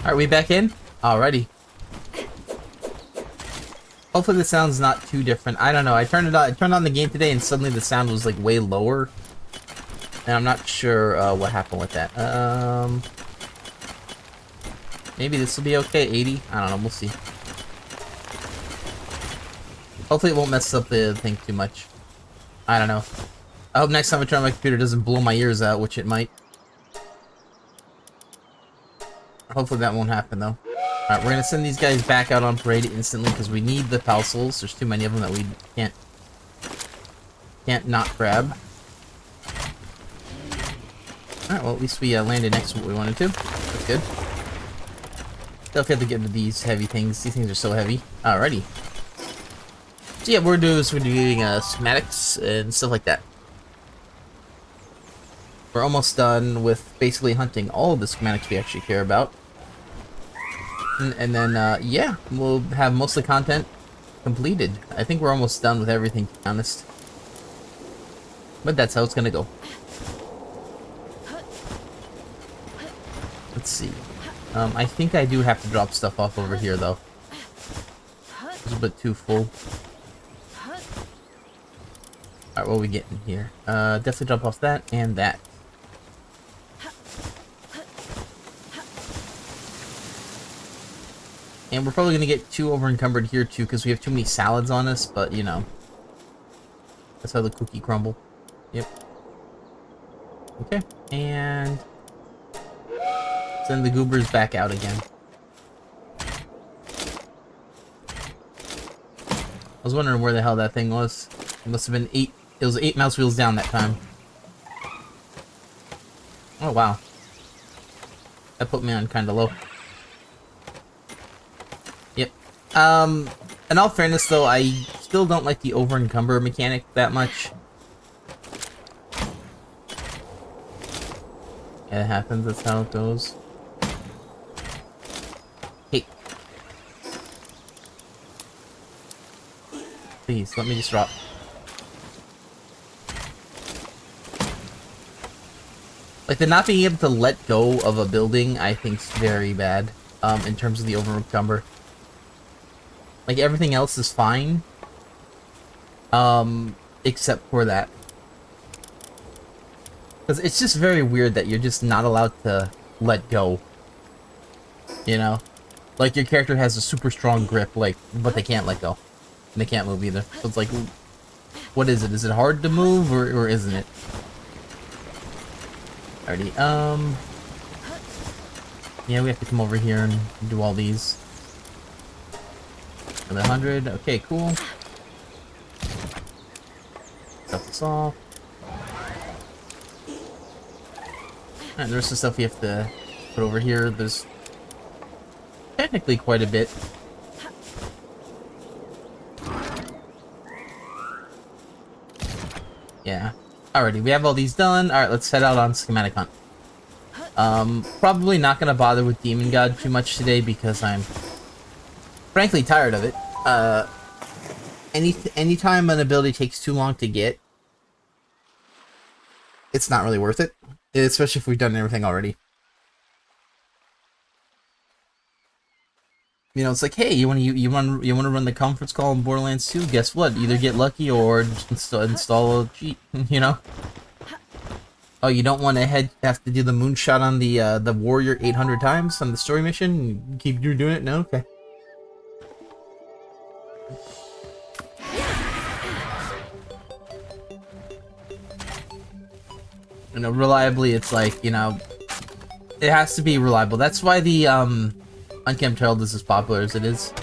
Alright, we back in? Alrighty. Hopefully the sound's not too different. I don't know. I turned on the game today and suddenly the sound was like way lower. And I'm not sure what happened with that. Maybe this will be okay. 80? I don't know. We'll see. Hopefully it won't mess up the thing too much. I don't know. I hope next time I turn on my computer it doesn't blow my ears out, which it might. Hopefully that won't happen though. Alright, we're gonna send these guys back out on parade instantly because we need the Pal Souls. There's too many of them that we can't not grab. Alright, well at least we landed next to what we wanted to. That's good. Still have to get into these heavy things. These things are so heavy. Alrighty. So yeah, what we're doing is we're doing schematics and stuff like that. We're almost done with basically hunting all of the schematics we actually care about. And then, yeah, we'll have most of the content completed. I think we're almost done with everything, to be honest. But that's how it's gonna go. Let's see. I think I do have to drop stuff off over here, though. It's a bit too full. Alright, what are we getting here? Definitely drop off that and that. And we're probably gonna get too over encumbered here too, because we have too many salads on us, but you know. That's how the cookie crumble. Yep. Okay, and send the goobers back out again. I was wondering where the hell that thing was. It must have been 8. It was 8 mouse wheels down that time. Oh wow. That put me on kind of low. Yep. In all fairness though, I still don't like the over encumber mechanic that much. Yeah, it happens, that's how it goes. Hey. Please, let me just drop. Like, the not being able to let go of a building, I think is very bad, in terms of the over encumber. Like, everything else is fine, except for that. Because it's just very weird that you're just not allowed to let go. You know? Like, your character has a super strong grip, like, but they can't let go. And they can't move either. So it's like, what is it? Is it hard to move, or isn't it? Alrighty, yeah, we have to come over here and do all these. Another 100, okay, cool. Stuff this off. Alright, the rest of the stuff we have to put over here. There's technically quite a bit. Yeah. Alrighty, we have all these done. Alright, let's head out on schematic hunt. Probably not gonna bother with Demon God too much today because I'm frankly tired of it. Anytime an ability takes too long to get, it's not really worth it. Especially if we've done everything already. You know, it's like, hey, you want to run the conference call in Borderlands 2? Guess what? Either get lucky or just install a cheat. You know. Oh, you don't want to have to do the moonshot on the warrior 800 times on the story mission? You keep doing it? No, okay. You know, reliably, it's like, you know, it has to be reliable. That's why the Unkempt Herald is as popular as it is.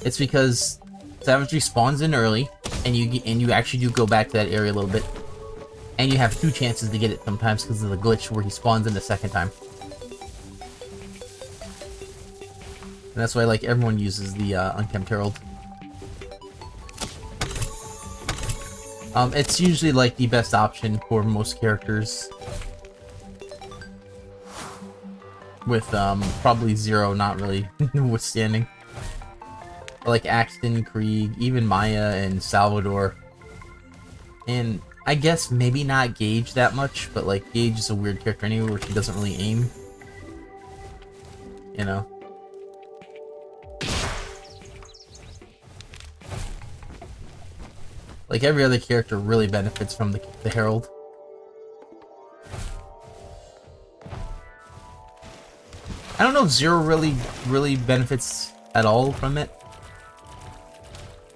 It's because savagery spawns in early, and you actually do go back to that area a little bit, and you have 2 chances to get it sometimes because of the glitch where he spawns in the second time. And that's why, like, everyone uses the Unkempt Herald. It's usually like the best option for most characters. With probably Zero not really withstanding. Like Axton, Krieg, even Maya and Salvador. And I guess maybe not Gage that much, but like Gage is a weird character anyway where she doesn't really aim. you know. Like, every other character really benefits from the Herald. I don't know if Zero really benefits at all from it.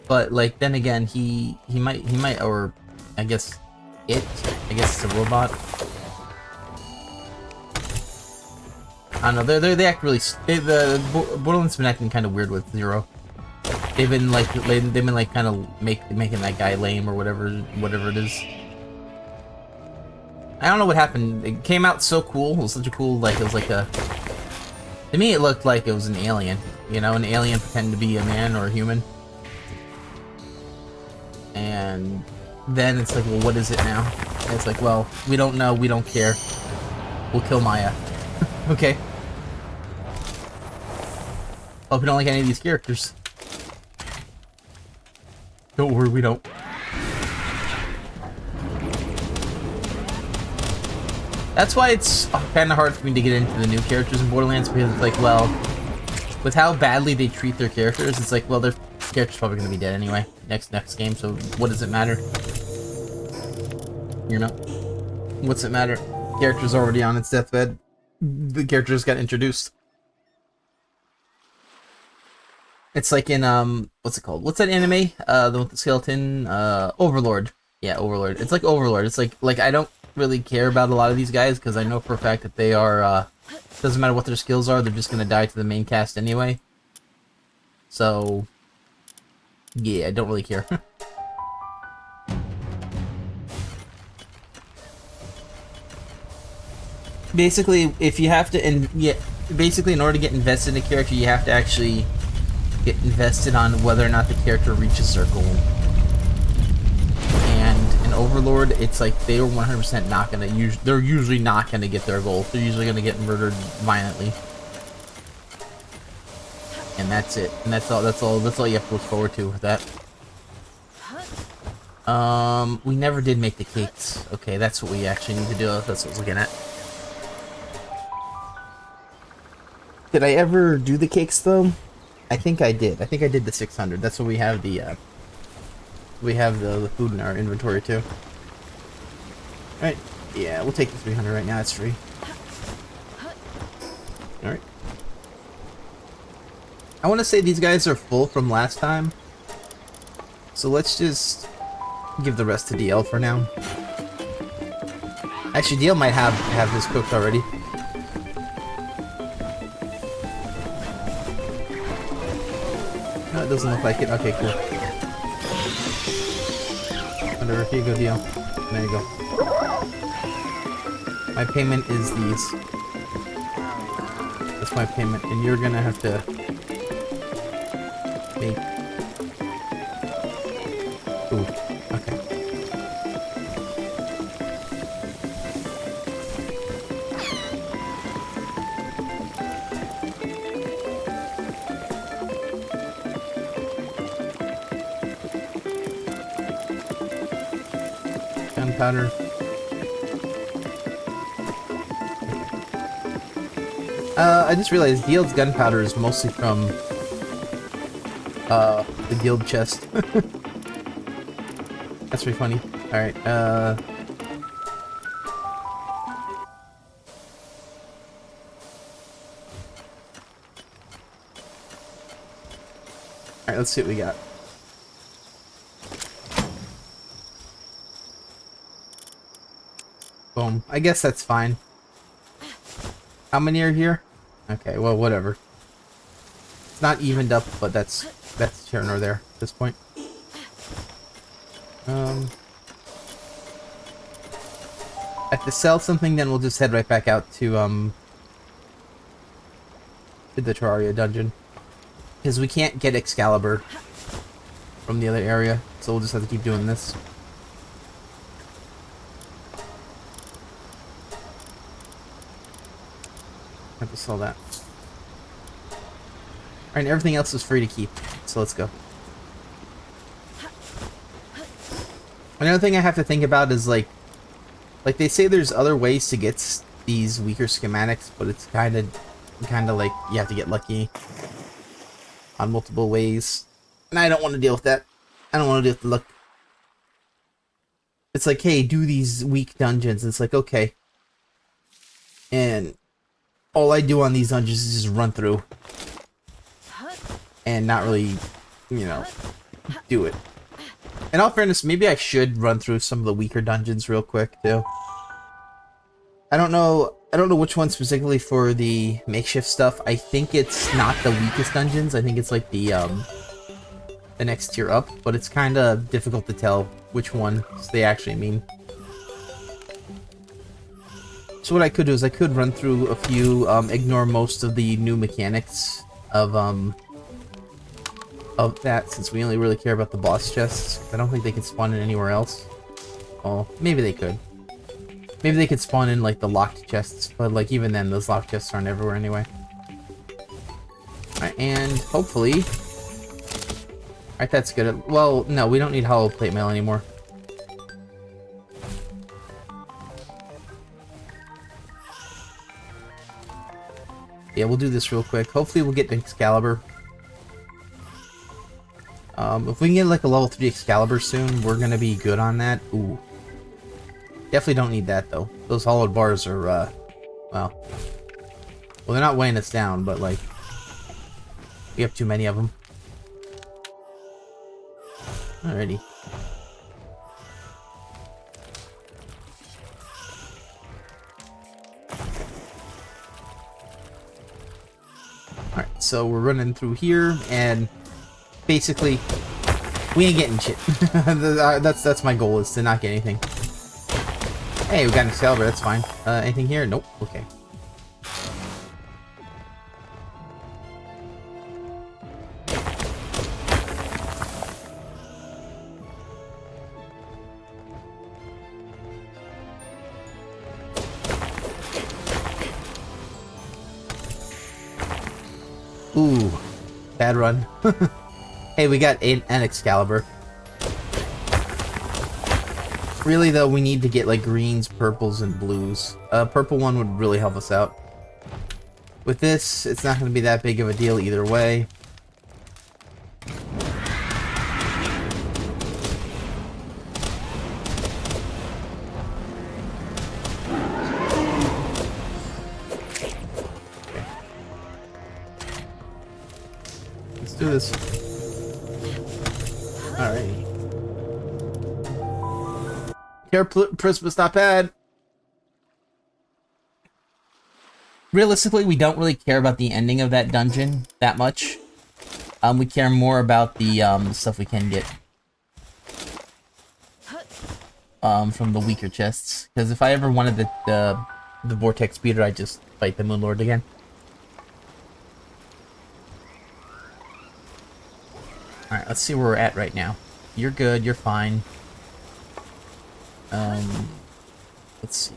But, like, then again, he might, or I guess it's a robot. I don't know, they act really, the Borderlands been acting kind of weird with Zero. They've been kind of making that guy lame or whatever it is. I don't know what happened. It came out so cool. It was such a cool, like, it was like a, to me it looked like it was an alien, you know, an alien pretending to be a man or a human. And then it's like, well, what is it now? And it's like, well, we don't know, we don't care. We'll kill Maya. Okay. Hope you don't like any of these characters. Don't worry, we don't. That's why it's kind of hard for me to get into the new characters in Borderlands, because it's like, well, with how badly they treat their characters, it's like, well, their character's probably going to be dead anyway next game, so what does it matter? You know? What's it matter? The character's already on its deathbed. The character just got introduced. It's like in, what's it called? What's that anime? The one with the skeleton? Overlord. Yeah, Overlord. It's like Overlord. It's like I don't really care about a lot of these guys, because I know for a fact that they are, doesn't matter what their skills are, they're just gonna die to the main cast anyway. So, yeah, I don't really care. Basically, if you have to, basically in order to get invested in a character, you have to actually get invested on whether or not the character reaches their goal. And in Overlord, it's like they were 100% not gonna they're usually not gonna get their goal. They're usually gonna get murdered violently. And that's it. And that's all you have to look forward to with that. We never did make the cakes. Okay, that's what we actually need to do. That's what I was looking at. Did I ever do the cakes though? I think I did. I think I did the 600. That's what we have the food in our inventory too. Alright. Yeah, we'll take the 300 right now. It's free. Alright. I want to say these guys are full from last time. So let's just give the rest to DL for now. Actually, DL might have this cooked already. No, it doesn't look like it. Okay, cool. Whatever. Here you go, DL. There you go. My payment is these. That's my payment, and you're gonna have to make. Ooh. Okay. Gunpowder. I just realized Guild's gunpowder is mostly from the Guild chest. That's pretty funny. Alright, Alright, let's see what we got. Boom. I guess that's fine. How many are here? Okay, well, whatever. It's not evened up, but that's here nor there at this point. I have to sell something, then we'll just head right back out to the Terraria dungeon. Because we can't get Excalibur from the other area, so we'll just have to keep doing this. Have to sell that. Alright, everything else is free to keep, so let's go. Another thing I have to think about is like they say there's other ways to get these weaker schematics, but it's kind of kind of like you have to get lucky on multiple ways. And I don't want to deal with that. I don't want to deal with the luck. It's like, hey, do these weak dungeons. It's like, okay. And all I do on these dungeons is just run through. And not really, you know, do it. In all fairness, maybe I should run through some of the weaker dungeons real quick, too. I don't know which one specifically for the makeshift stuff. I think it's not the weakest dungeons. I think it's like the next tier up, but it's kind of difficult to tell which ones they actually mean. So what I could do is I could run through a few, ignore most of the new mechanics of that, since we only really care about the boss chests. I don't think they can spawn in anywhere else. Oh, maybe they could. Maybe they could spawn in, like, the locked chests, but, like, even then, those locked chests aren't everywhere anyway. Alright, and hopefully... Alright, that's good. Well, no, we don't need hollow plate mail anymore. Yeah, we'll do this real quick. Hopefully we'll get the Excalibur. If we can get, like, a level 3 Excalibur soon, we're gonna be good on that. Ooh. Definitely don't need that, though. Those hollowed bars are, well, they're not weighing us down, but, like, we have too many of them. Alrighty. Alright, so we're running through here, and basically, we ain't getting shit. That's my goal, is to not get anything. Hey, we got an Excalibur, that's fine. Anything here? Nope. Okay. Ooh. Bad run. Hey, we got an Excalibur. Really, though, we need to get, like, greens, purples, and blues. Purple one would really help us out. With this, it's not going to be that big of a deal either way. Okay. Let's do this. Alright. Care Prisma's not bad. Realistically, we don't really care about the ending of that dungeon that much. We care more about the stuff we can get from the weaker chests. Because if I ever wanted the Vortex Speeder, I'd just fight the Moonlord again. Alright, let's see where we're at right now. You're good, you're fine. Let's see.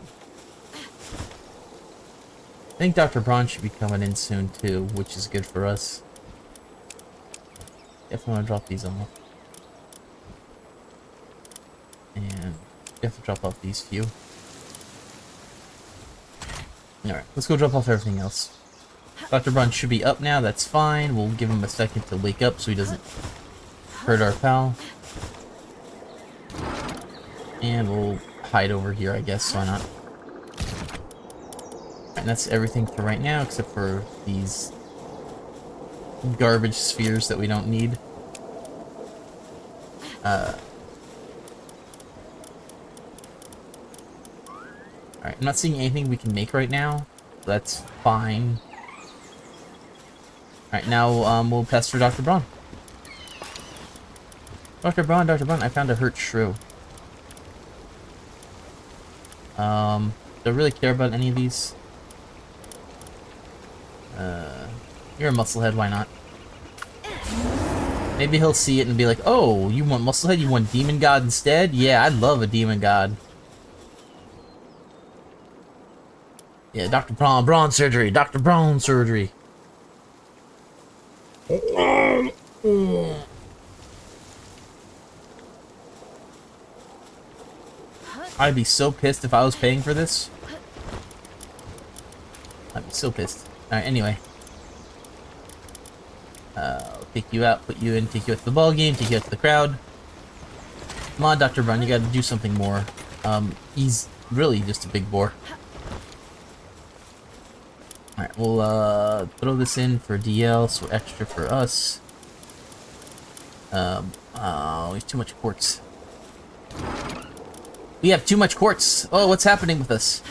I think Dr. Braun should be coming in soon too, which is good for us. Definitely want to drop these off. And definitely drop off these few. Alright, let's go drop off everything else. Dr. Braun should be up now, that's fine. We'll give him a second to wake up so he doesn't hurt our pal. And we'll hide over here, I guess, why not? And that's everything for right now, except for these garbage spheres that we don't need. Alright, I'm not seeing anything we can make right now. That's fine. Alright, now we'll pester Dr. Braun. Dr. Braun, I found a hurt shrew. Don't really care about any of these. You're a musclehead, why not? Maybe he'll see it and be like, oh, you want musclehead? You want demon god instead? Yeah, I'd love a demon god. Yeah, Dr. Braun surgery, Dr. Braun surgery. I'd be so pissed if I was paying for this. I'd be so pissed. Alright, anyway. I'll take you out, put you in, take you out to the ball game, take you out to the crowd. Come on, Dr. Brown, you gotta do something more. He's really just a big bore. Alright, we'll throw this in for DL, so extra for us. Oh, we have too much quartz. We have too much quartz! Oh, what's happening with us?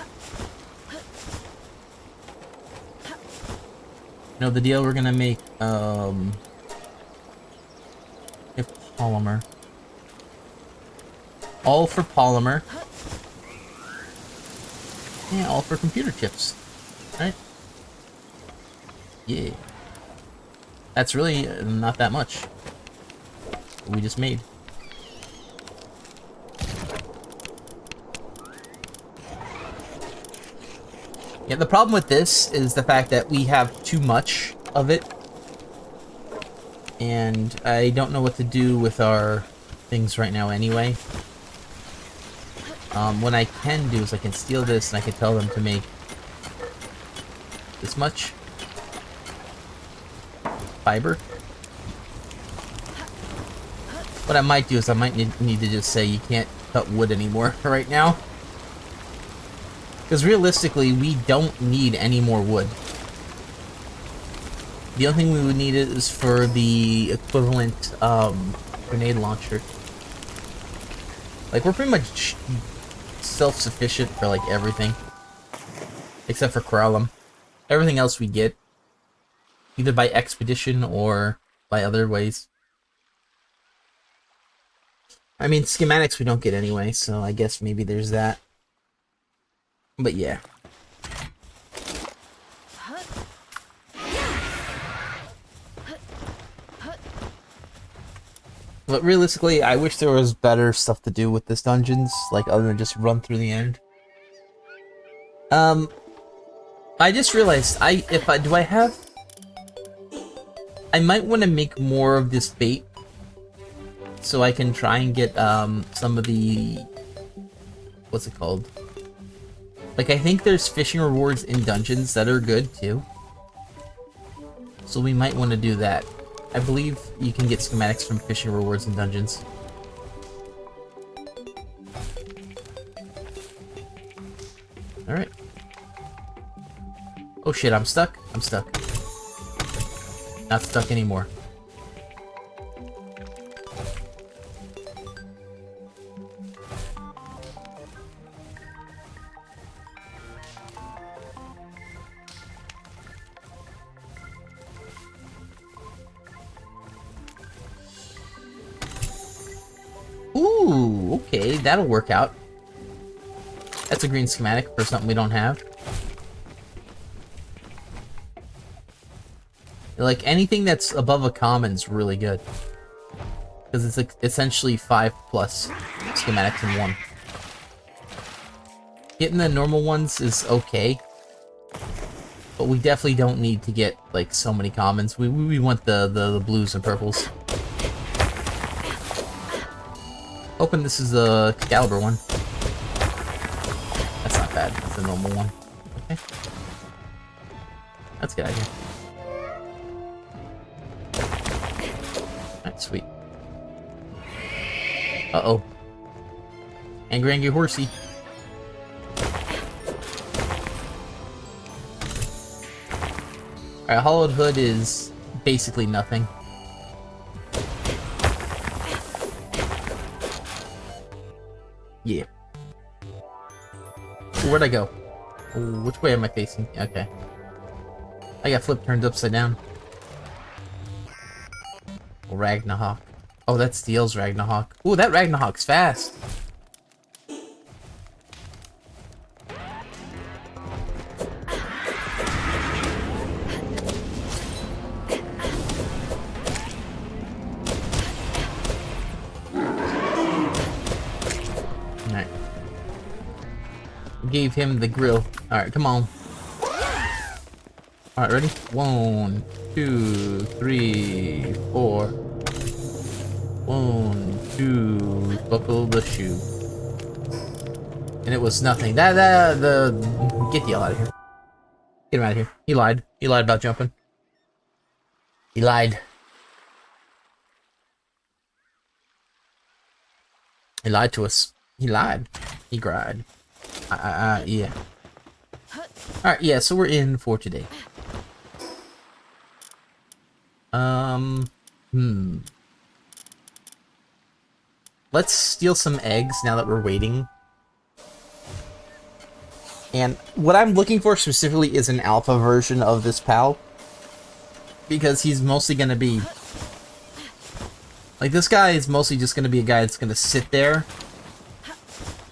You know, the deal we're gonna make, if polymer. All for polymer. Yeah, all for computer chips. Right? Yeah. That's really not that much. We just made. Yeah, the problem with this is the fact that we have too much of it. And I don't know what to do with our things right now anyway. What I can do is I can steal this and I can tell them to make this much fiber. What I might do is I might need to just say you can't cut wood anymore right now. Because realistically, we don't need any more wood. The only thing we would need is for the equivalent grenade launcher. Like, we're pretty much self-sufficient for, like, everything. Except for Corellum. Everything else we get. Either by expedition or by other ways. I mean, schematics we don't get anyway, so I guess maybe there's that. But yeah. But realistically, I wish there was better stuff to do with this dungeons, like other than just run through the end. I just realized I might want to make more of this bait so I can try and get some of the, what's it called? Like, I think there's fishing rewards in dungeons that are good too. So we might want to do that. I believe you can get schematics from fishing rewards in dungeons. Alright. Oh shit, I'm stuck? I'm stuck. Not stuck anymore. Ooh, okay, that'll work out. That's a green schematic for something we don't have. Like, anything that's above a common's really good. Because it's like essentially 5+ schematics in one. Getting the normal ones is okay. But we definitely don't need to get, like, so many commons. We want the blues and purples. Hoping this is a Excalibur one. That's not bad. That's a normal one. Okay. Let's get out of here. Alright, sweet. Uh-oh. Angry horsey. Alright, Hollowed Hood is basically nothing. Yeah. Where'd I go? Ooh, which way am I facing? Okay. I got flip turned upside down. Ragnarok. Oh, that steals Ragnarok. Ooh, that Ragnarok's fast. Alright. Gave him the grill. Alright, come on. Alright, ready? 1, 2, 3, 4. 1, 2, buckle the shoe. And it was nothing. Get the hell out of here. Get him out of here. He lied. He lied about jumping. He lied. He lied to us. He lied. He cried. Yeah. Alright, yeah, so we're in for today. Let's steal some eggs now that we're waiting. And what I'm looking for specifically is an alpha version of this pal. Because he's mostly gonna be... Like, this guy is mostly just gonna be a guy that's gonna sit there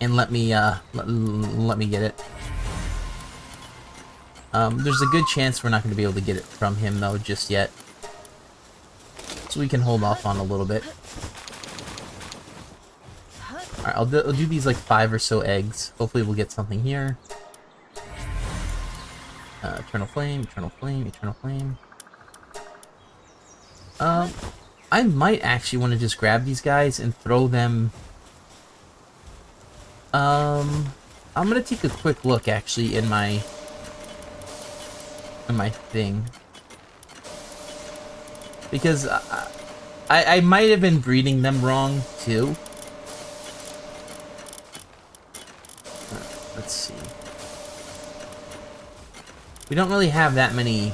and let me get it. There's a good chance we're not gonna be able to get it from him, though, just yet. So we can hold off on a little bit. Alright, I'll do these, like, 5 or so eggs. Hopefully we'll get something here. Eternal Flame, Eternal Flame, Eternal Flame. I might actually want to just grab these guys and throw them... I'm gonna take a quick look, actually, in my thing. Because I might have been breeding them wrong, too. Let's see. We don't really have that many...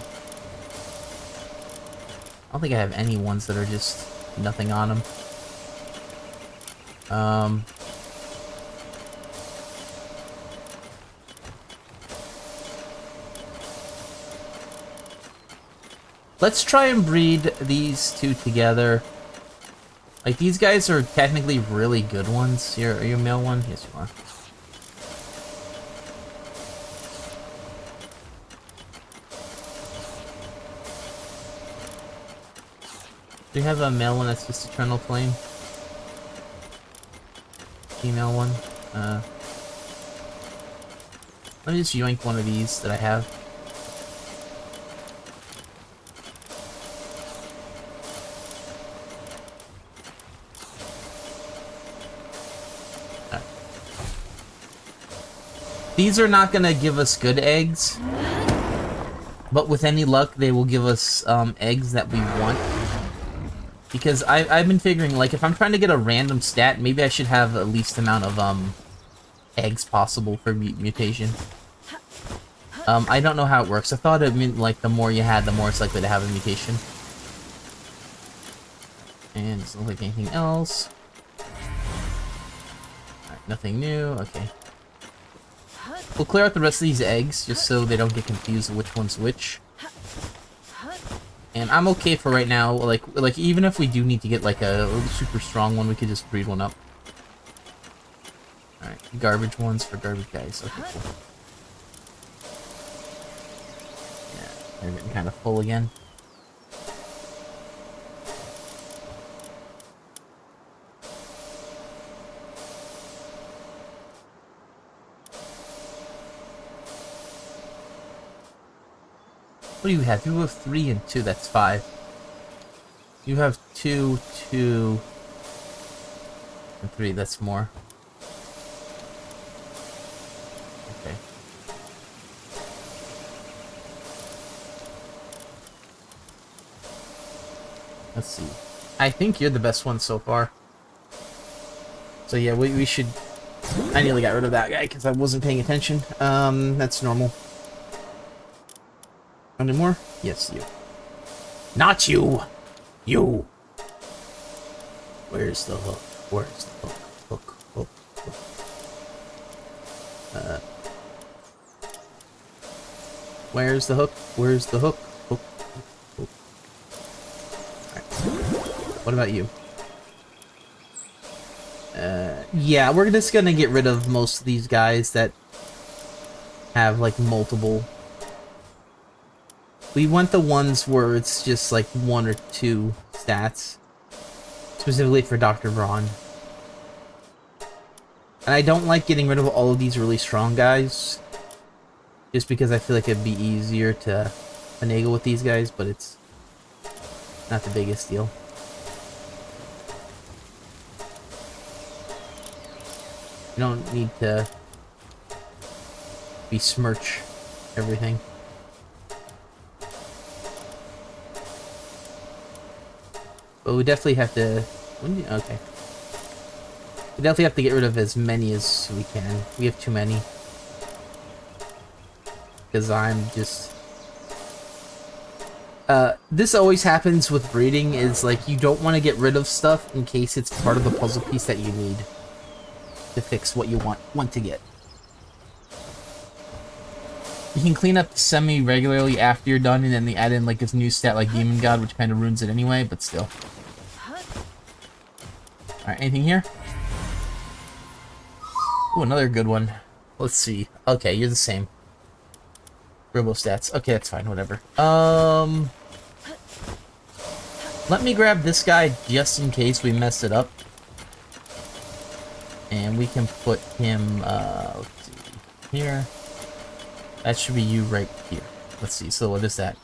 I don't think I have any ones that are just nothing on them. Let's try and breed these two together. Like, these guys are technically really good ones. Are you a male one? Yes, you are. Do you have a male one that's just Eternal Flame? Female one? Let me just yoink one of these that I have. Right. These are not gonna give us good eggs, but with any luck, they will give us eggs that we want. Because I've been figuring, like, if I'm trying to get a random stat, maybe I should have the least amount of eggs possible for mutation. I don't know how it works. I thought it meant, like, the more you had, the more it's likely to have a mutation. And doesn't look like anything else. Alright, nothing new. Okay. We'll clear out the rest of these eggs, just so they don't get confused which one's which. And I'm okay for right now, like even if we do need to get like a super strong one, we could just breed one up. Alright, garbage ones for garbage guys. Okay, cool. Yeah, they're getting kind of full again. What do you have? You have 3 and 2, that's 5. You have 2, 2, and 3, that's more. Okay. Let's see. I think you're the best one so far. So yeah, we should... I nearly got rid of that guy because I wasn't paying attention. That's normal. Any more? Yes, you. Not you! You! Where's the hook? Where's the hook? Hook, hook, hook. Where's the hook? Where's the hook? Hook, hook, hook. Alright. What about you? Yeah, we're just gonna get rid of most of these guys that have, like, multiple... We want the ones where it's just like 1 or 2 stats. Specifically for Dr. Braun. And I don't like getting rid of all of these really strong guys. Just because I feel like it'd be easier to finagle with these guys, but it's not the biggest deal. You don't need to besmirch everything. But we definitely have to... Okay. We definitely have to get rid of as many as we can. We have too many. Because I'm just... this always happens with breeding, is like, you don't want to get rid of stuff in case it's part of the puzzle piece that you need to fix what you want to get. You can clean up semi-regularly after you're done, and then they add in like this new stat like Demon God, which kind of ruins it anyway, but still. Alright, anything here? Ooh, another good one. Let's see. Okay, you're the same. Robo stats. Okay, that's fine, whatever. Let me grab this guy just in case we mess it up. And we can put him, let's see, here. That should be you right here. Let's see, so what is that?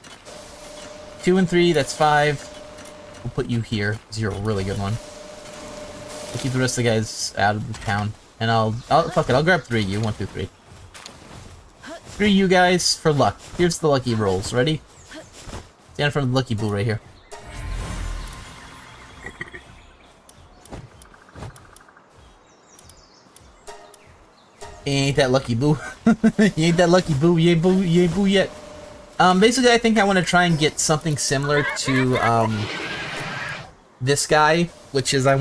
2 and 3, that's 5. We'll put you here, because you're a really good one. We'll keep the rest of the guys out of the town. And fuck it, I'll grab 3 of you. 1, 2, 3. 3 you guys for luck. Here's the lucky rolls. Ready? Stand in front of the lucky blue right here. Ain't that lucky boo. You ain't that lucky boo. You ain't boo yet. Basically I think I want to try and get something similar to this guy, which is I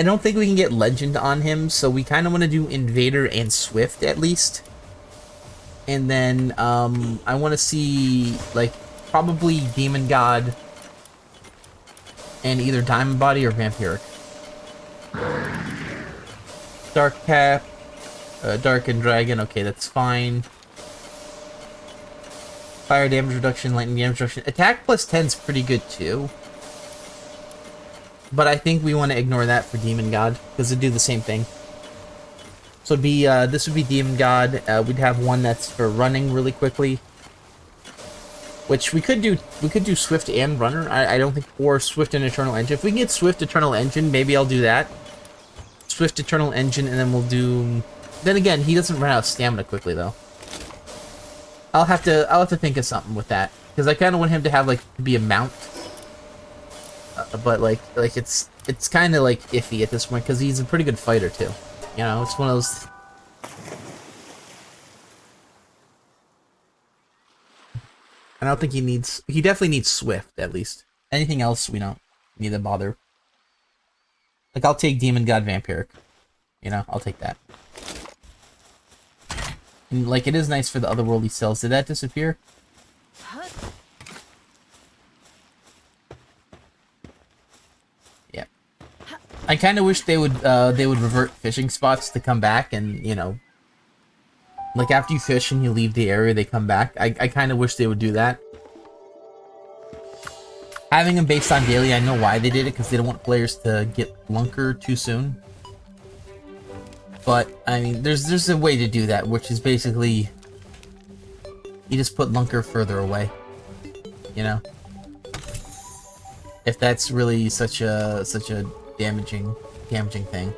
don't think we can get legend on him, so we kind of want to do Invader and Swift at least. And then I want to see like probably Demon God and either Diamond Body or Vampiric. Dark Cap, Dark and Dragon, okay, that's fine. Fire damage reduction, lightning damage reduction. Attack plus 10 is pretty good too. But I think we want to ignore that for Demon God, because it'd do the same thing. So it'd be, this would be Demon God. We'd have one that's for running really quickly. Which we could do Swift and Runner. I don't think, or Swift and Eternal Engine. If we can get Swift Eternal Engine, maybe I'll do that. Swift Eternal Engine, and then we'll do... Then again, he doesn't run out of stamina quickly, though. I'll have to think of something with that, because I kind of want him to have, like, to be a mount. But, like it's kind of, like, iffy at this point, because he's a pretty good fighter, too. You know, it's one of those... I don't think he needs... He definitely needs Swift, at least. Anything else, we don't need to bother. Like, I'll take Demon God Vampiric. You know, I'll take that. And, like, it is nice for the otherworldly cells. Did that disappear? Yeah. I kind of wish they would revert fishing spots to come back and, you know... Like, after you fish and you leave the area, they come back. I kind of wish they would do that. Having them based on daily, I know why they did it, because they don't want players to get Lunker too soon. But, I mean, there's a way to do that, which is basically... You just put Lunker further away. You know? If that's really such a damaging thing.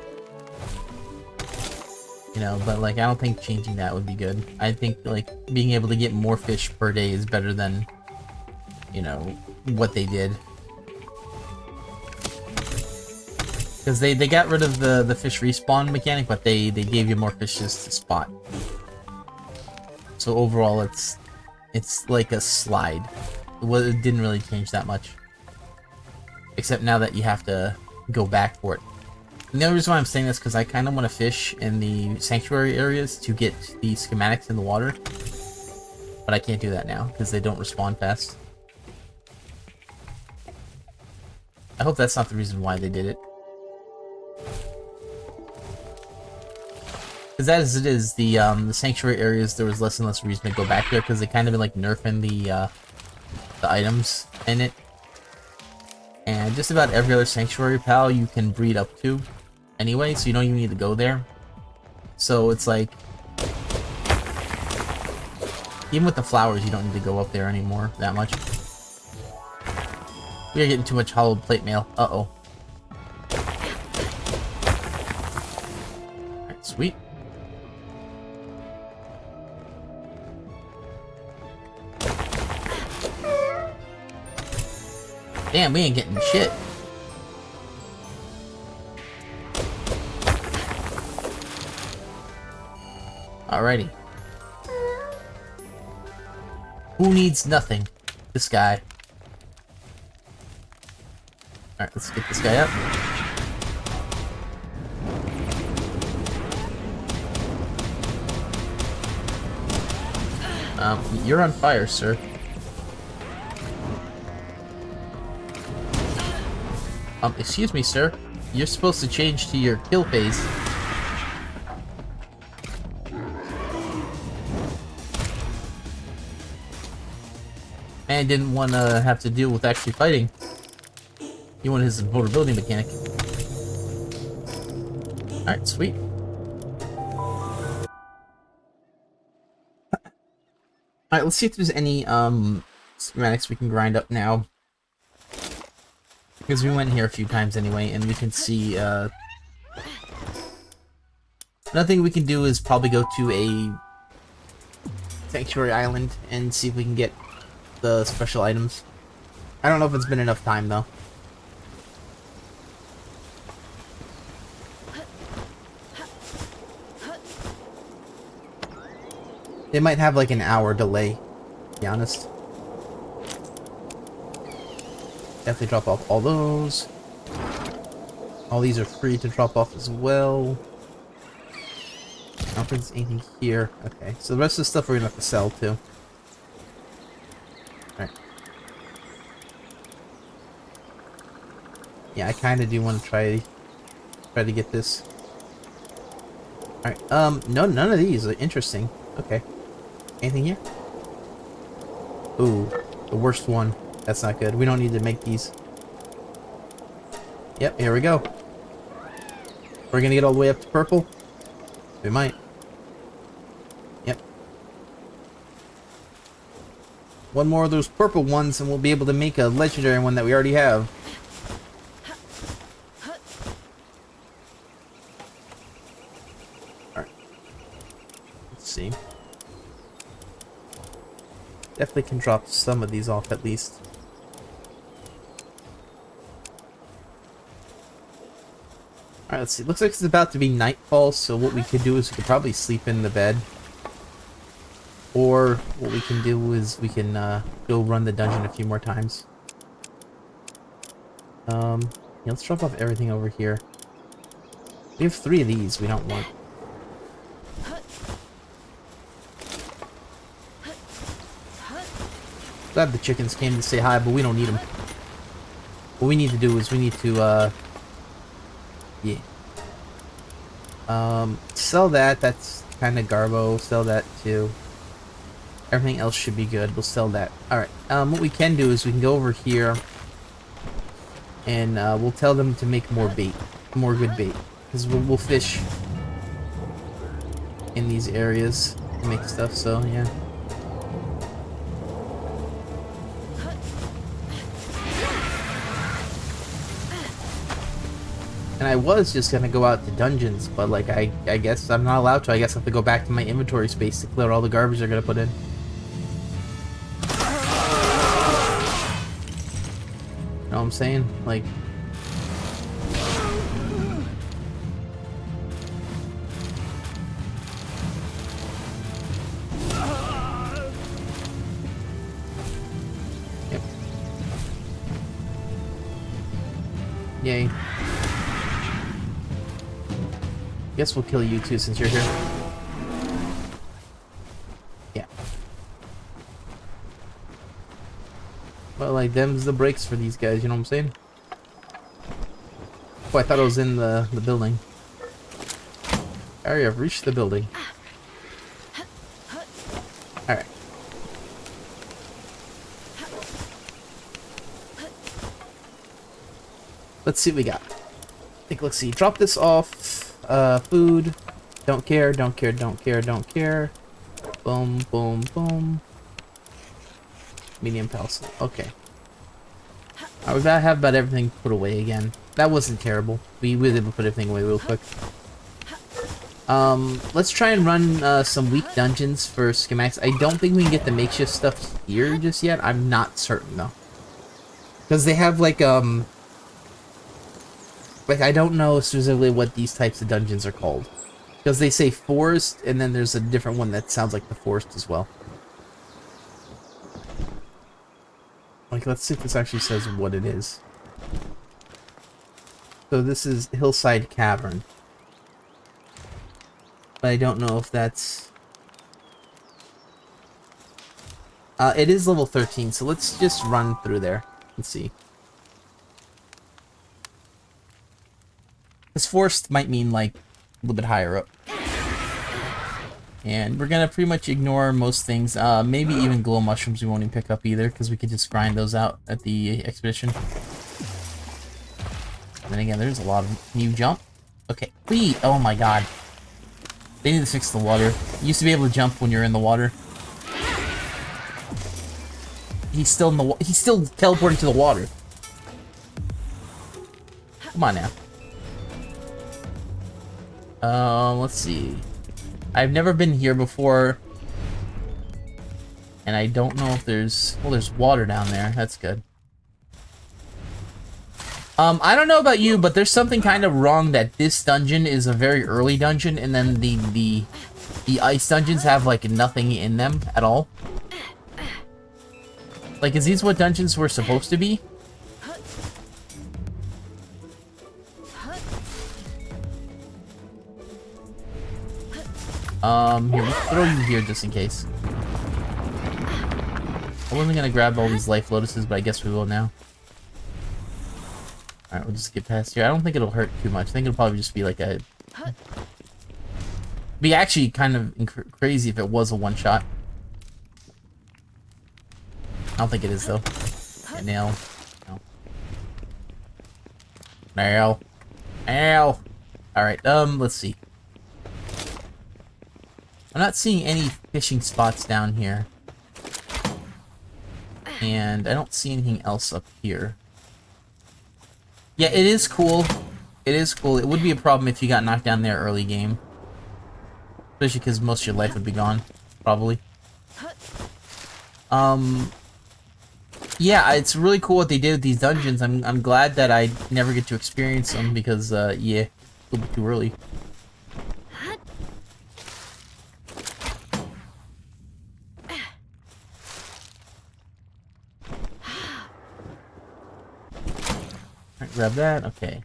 You know, but, like, I don't think changing that would be good. I think, like, being able to get more fish per day is better than, you know, what they did. Because they got rid of the fish respawn mechanic, but they gave you more fishes to spot. So overall, it's like a slide. It didn't really change that much. Except now that you have to go back for it. And the only reason why I'm saying this is because I kind of want to fish in the sanctuary areas to get the schematics in the water. But I can't do that now, because they don't respawn fast. I hope that's not the reason why they did it. Because as it is, the sanctuary areas, there was less and less reason to go back there, because they kind of been like nerfing the items in it. And just about every other sanctuary pal you can breed up to anyway, so you don't even need to go there. So it's like, even with the flowers, you don't need to go up there anymore that much. We are getting too much hollowed plate mail. Uh-oh. Alright, sweet. Damn, we ain't getting shit. Alrighty. Who needs nothing? This guy. Alright, let's get this guy up. You're on fire, sir. Excuse me, sir. You're supposed to change to your kill phase. Man didn't want to have to deal with actually fighting. He wanted his invulnerability mechanic. Alright, sweet. Alright, let's see if there's any schematics we can grind up now. Because we went here a few times anyway, and we can see, another thing we can do is probably go to a Sanctuary Island and see if we can get the special items. I don't know if it's been enough time, though. They might have like an hour delay, to be honest. Definitely drop off all those. All these are free to drop off as well. I don't think there's anything here. Okay, so the rest of the stuff we're gonna have to sell too. Alright. Yeah, I kinda do want to try to get this. Alright, no, none of these are interesting. Okay. Anything here? Ooh, the worst one. That's not good. We don't need to make these. Yep, here we go. We're gonna get all the way up to purple? We might. Yep. One more of those purple ones and we'll be able to make a legendary one that we already have. Alright. Let's see. Definitely can drop some of these off at least. Alright, let's see. Looks like it's about to be nightfall, so what we could do is we could probably sleep in the bed. Or what we can do is we can go run the dungeon a few more times. Yeah, let's drop off everything over here. We have 3 of these we don't want. Glad the chickens came to say hi, but we don't need them. What we need to do is we need to, yeah. Sell that. That's kind of garbo. Sell that too. Everything else should be good. We'll sell that. Alright, what we can do is we can go over here and we'll tell them to make more bait. More good bait. Because we'll fish in these areas and make stuff, so yeah. And I was just gonna go out to dungeons, but like I guess I'm not allowed to. I guess I have to go back to my inventory space to clear all the garbage they're gonna put in. You know what I'm saying? Like, yep. Yay. Guess we'll kill you too since you're here. Yeah. Well, like, them's the breaks for these guys, you know what I'm saying? Oh, I thought I was in the building. Alright, I've reached the building. Alright. Let's see what we got. I think, let's see. Drop this off. Food. Don't care, don't care, don't care, don't care. Boom, boom, boom. Medium pulse. Okay. We gotta have about everything put away again. That wasn't terrible. We were able to put everything away real quick. Let's try and run some weak dungeons for schematics. I don't think we can get the makeshift stuff here just yet. I'm not certain though. Because they have like I don't know specifically what these types of dungeons are called. Because they say forest, and then there's a different one that sounds like the forest as well. Like, let's see if this actually says what it is. So this is Hillside Cavern. But I don't know if that's... it is level 13, so let's just run through there and see. This forest might mean, like, a little bit higher up. And we're gonna pretty much ignore most things. Maybe even glow mushrooms we won't even pick up either, because we could just grind those out at the expedition. And then again, there's a lot of... Can you jump? Okay. Wait! Oh my god. They need to fix the water. You used to be able to jump when you're in the water. He's still in the he's still teleporting to the water. Come on now. Let's see. I've never been here before. And I don't know if there's... Well, there's water down there. That's good. I don't know about you, but there's something kind of wrong that this dungeon is a very early dungeon, and then the ice dungeons have, like, nothing in them at all. Like, is these what dungeons were supposed to be? Here, let's throw you here just in case. I wasn't gonna grab all these life lotuses, but I guess we will now. Alright, we'll just get past here. I don't think it'll hurt too much. I think it'll probably just be like a... Be actually kind of crazy if it was a one-shot. I don't think it is, though. Yeah, nail. No. Nail. Nail. Alright, let's see. I'm not seeing any fishing spots down here. And I don't see anything else up here. Yeah, it is cool. It is cool. It would be a problem if you got knocked down there early game. Especially because most of your life would be gone. Probably. Yeah, it's really cool what they did with these dungeons. I'm glad that I never get to experience them because, yeah, a little bit too early. Alright, grab that. Okay.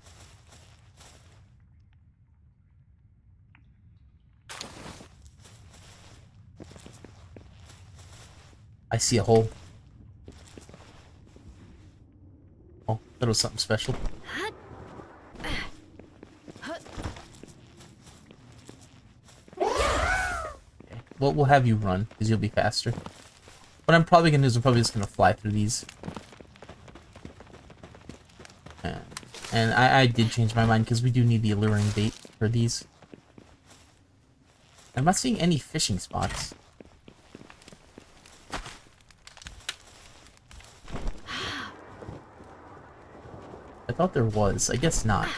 I see a hole. Oh, that was something special. Okay. Well, we'll have you run, because you'll be faster. What I'm probably going to do is I'm probably just going to fly through these. And I did change my mind, because we do need the alluring bait for these. I'm not seeing any fishing spots. I thought there was. I guess not.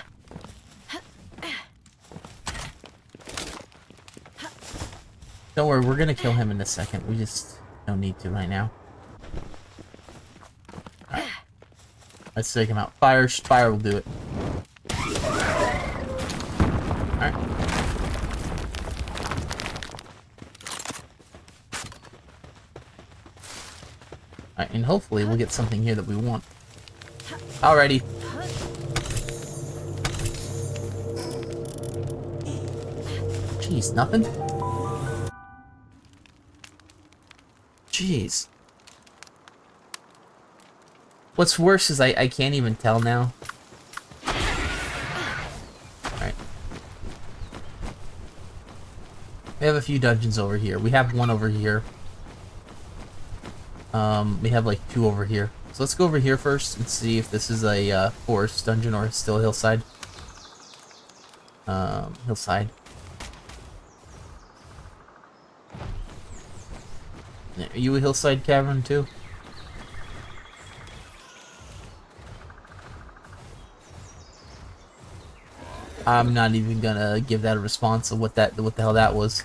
Don't worry, we're gonna kill him in a second. We just don't need to right now. Alright. Let's take him out. Fire will do it. Alright. Alright, and hopefully we'll get something here that we want. Alrighty. Jeez, nothing? Jeez. What's worse is I can't even tell now. Alright. We have a few dungeons over here. We have one over here. We have like two over here. So let's go over here first and see if this is a forest dungeon or still a hillside. Hillside. Are you a hillside cavern too? I'm not even gonna give that a response of what the hell that was.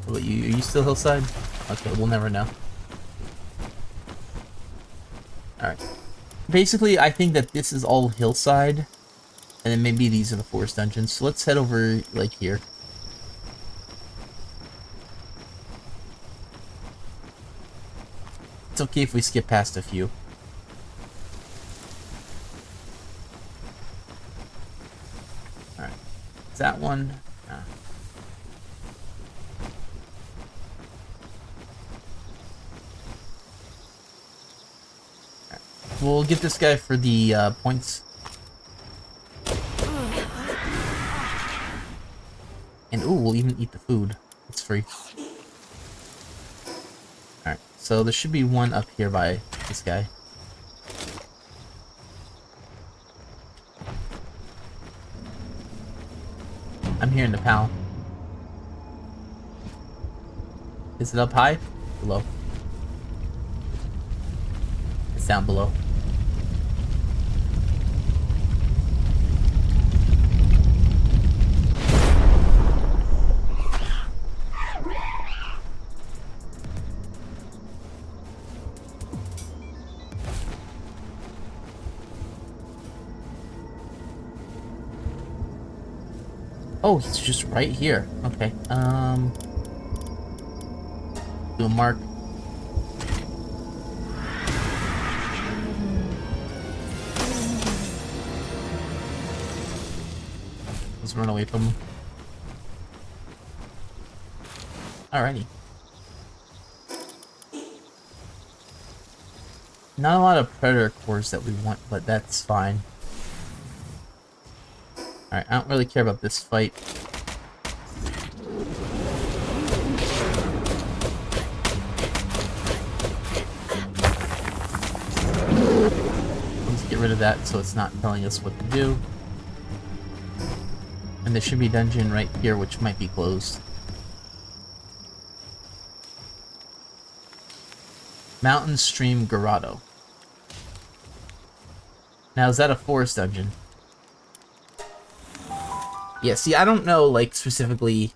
What about you? Are you still hillside? Okay, we'll never know. Alright. Basically, I think that this is all hillside, and then maybe these are the forest dungeons. So let's head over, like, here. It's okay if we skip past a few. Alright. Is that one? Nah. Alright. We'll get this guy for the points. And ooh, we'll even eat the food. It's free. Alright, so there should be one up here by this guy. I'm hearing the pal. Is it up high? Below. It's down below. Oh, he's just right here. Okay. Do a mark. Let's run away from him. Alrighty. Not a lot of predator cores that we want, but that's fine. Alright, I don't really care about this fight. Let's get rid of that so it's not telling us what to do. And there should be a dungeon right here which might be closed. Mountain Stream Grotto. Now, is that a forest dungeon? Yeah, see, I don't know, like, specifically...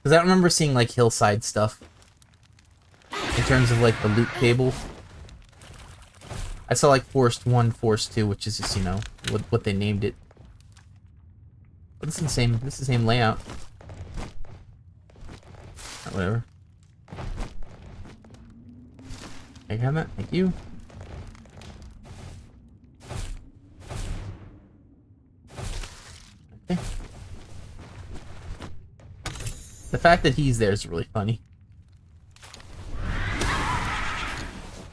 Because I remember seeing, like, hillside stuff. In terms of, like, the loot table. I saw, like, Forest 1, Forest 2, which is just, you know, what they named it. But this is the same layout. Or whatever. Can I have that? Thank you. Okay. The fact that he's there is really funny.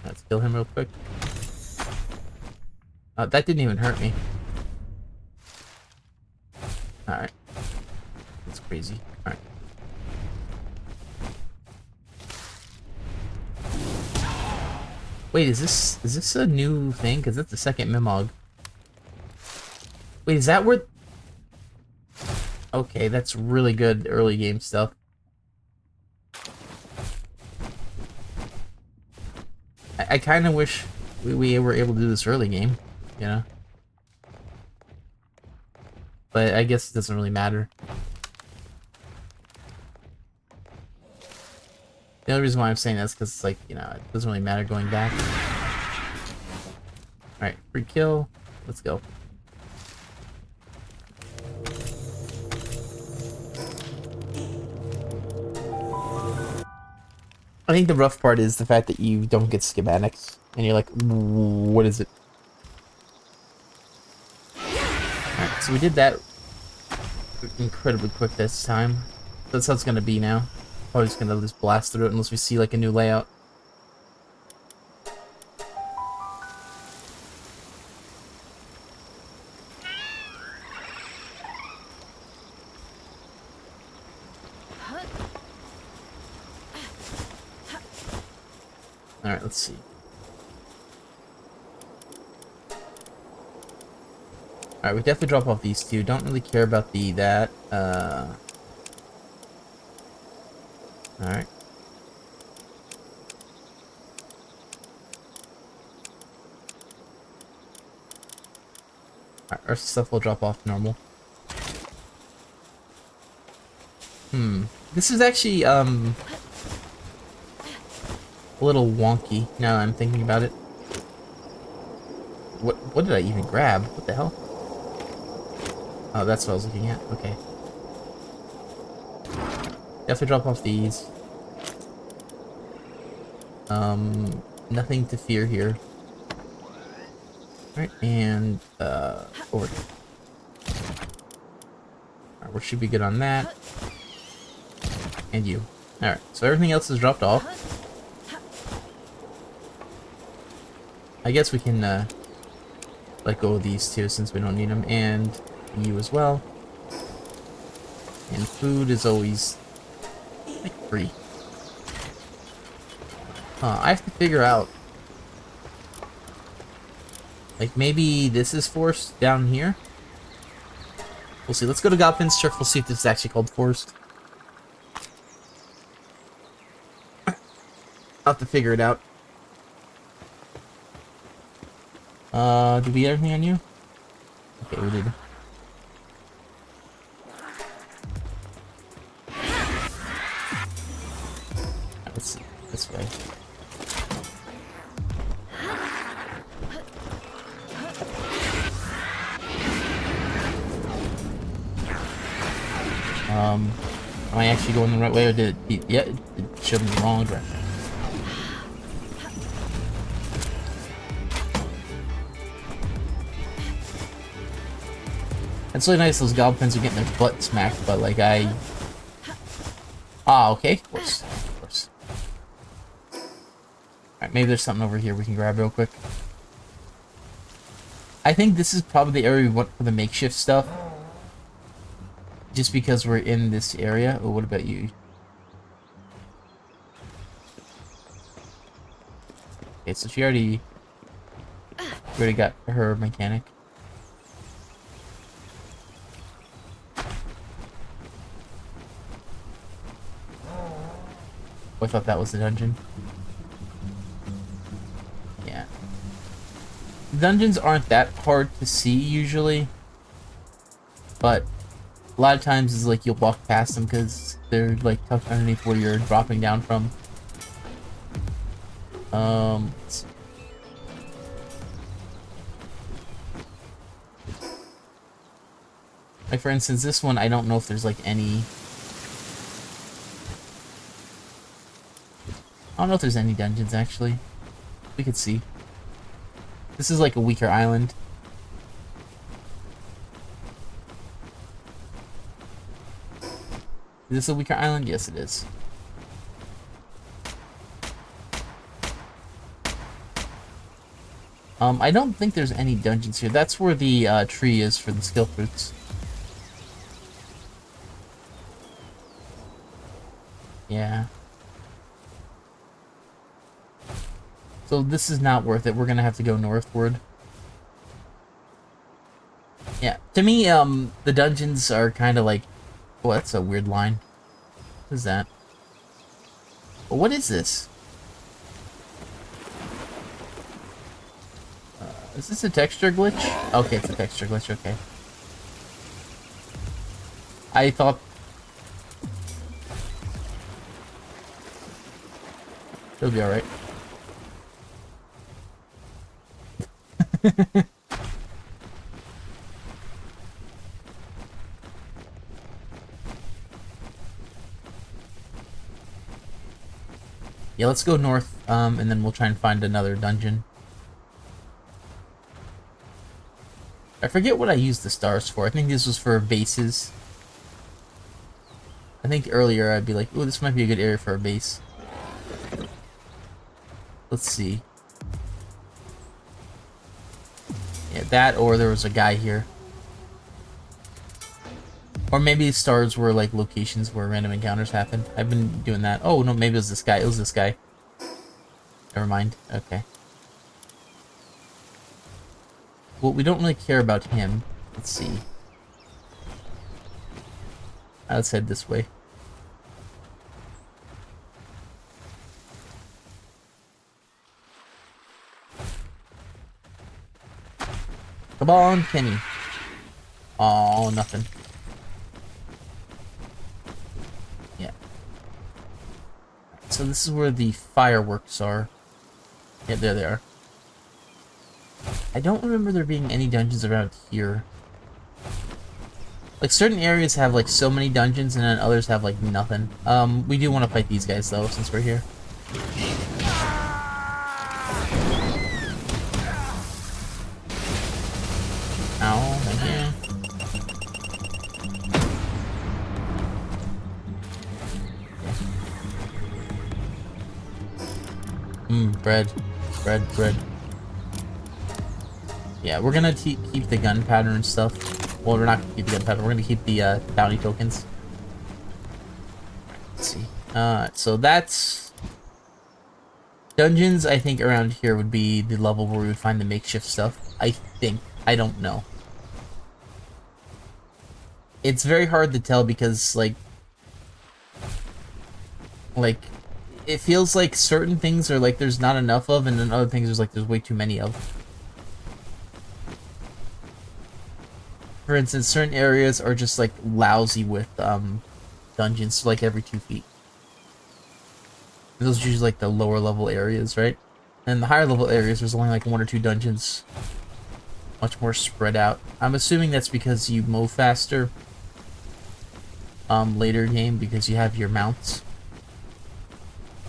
Let's kill him real quick. That didn't even hurt me. Alright. That's crazy. Alright. Wait, is this a new thing? Because that's the second Mimog. Wait, is that where... Okay, that's really good early game stuff. I kind of wish we were able to do this early game, you know? But I guess it doesn't really matter. The only reason why I'm saying that is because it's like, you know, it doesn't really matter going back. Alright, free kill. Let's go. I think the rough part is the fact that you don't get schematics. And you're like, what is it? Alright, so we did that incredibly quick this time. That's how it's gonna be now. Probably just gonna just blast through it unless we see like a new layout. Alright, let's see. Alright, we definitely drop off these two. Don't really care about that. Alright. Alright, our stuff will drop off normal. This is actually, a little wonky now that I'm thinking about it. What did I even grab? What the hell? Oh, that's what I was looking at. Okay. Definitely drop off these. Nothing to fear here. Alright, and, over here. Alright, we should be good on that. And you. Alright, so everything else is dropped off. I guess we can, let go of these two since we don't need them, and you as well. And food is always, like, free. I have to figure out, like, maybe this is forced down here? We'll see. Let's go to Goblin's Turf. We'll see if this is actually called forced. I'll have to figure it out. Did we get everything on you? Okay, we did. Let's see. This way. Am I actually going the right way, or did it, yeah, it showed me the wrong direction. It's really nice those goblins are getting their butt smacked, but like okay, of course. Of course. Alright, maybe there's something over here we can grab real quick. I think this is probably the area we want for the makeshift stuff. Just because we're in this area. Oh, what about you? Okay, so she already got her mechanic. Oh, I thought that was the dungeon. Yeah. Dungeons aren't that hard to see usually, but a lot of times it's like you'll walk past them because they're like tucked underneath where you're dropping down from. Let's see. Like for instance, this one I don't know if there's like any. I don't know if there's any dungeons actually. We could see. This is like a weaker island. Is this a weaker island? Yes, it is. I don't think there's any dungeons here. That's where the tree is for the skill fruits. Yeah. So this is not worth it. We're gonna have to go northward. Yeah. To me, the dungeons are kind of like... Oh, that's a weird line. What is that? Well, what is this? Is this a texture glitch? Okay, it's a texture glitch, okay. I thought... It'll be alright. Yeah, let's go north, and then we'll try and find another dungeon. I forget what I used the stars for. I think this was for bases. I think earlier I'd be like, ooh, this might be a good area for a base. Let's see. Yeah, that, or there was a guy here. Or maybe stars were like locations where random encounters happen. I've been doing that. Oh, no, maybe it was this guy. It was this guy. Never mind. Okay. Well, we don't really care about him. Let's see. Let's head this way. Come on, Kenny. Oh, nothing. so this is where the fireworks are. Yeah, there they are. I don't remember there being any dungeons around here. Like, certain areas have, like, so many dungeons, and then others have, like, nothing. We do want to fight these guys, though, since we're here. Ow, thank you. Bread. Bread. Yeah, we're gonna keep the gunpowder and stuff. Well, we're not gonna keep the gunpowder, we're gonna keep the bounty tokens. Let's see. So that's... Dungeons, I think, around here would be the level where we would find the makeshift stuff. I think. I don't know. It's very hard to tell because, like, it feels like certain things are like there's not enough of, and then other things there's like there's way too many of. For instance, certain areas are just like lousy with dungeons, like every 2 feet. Those are usually like the lower level areas, right? And the higher level areas, there's only like 1 or 2 dungeons. Much more spread out. I'm assuming that's because you move faster later game because you have your mounts.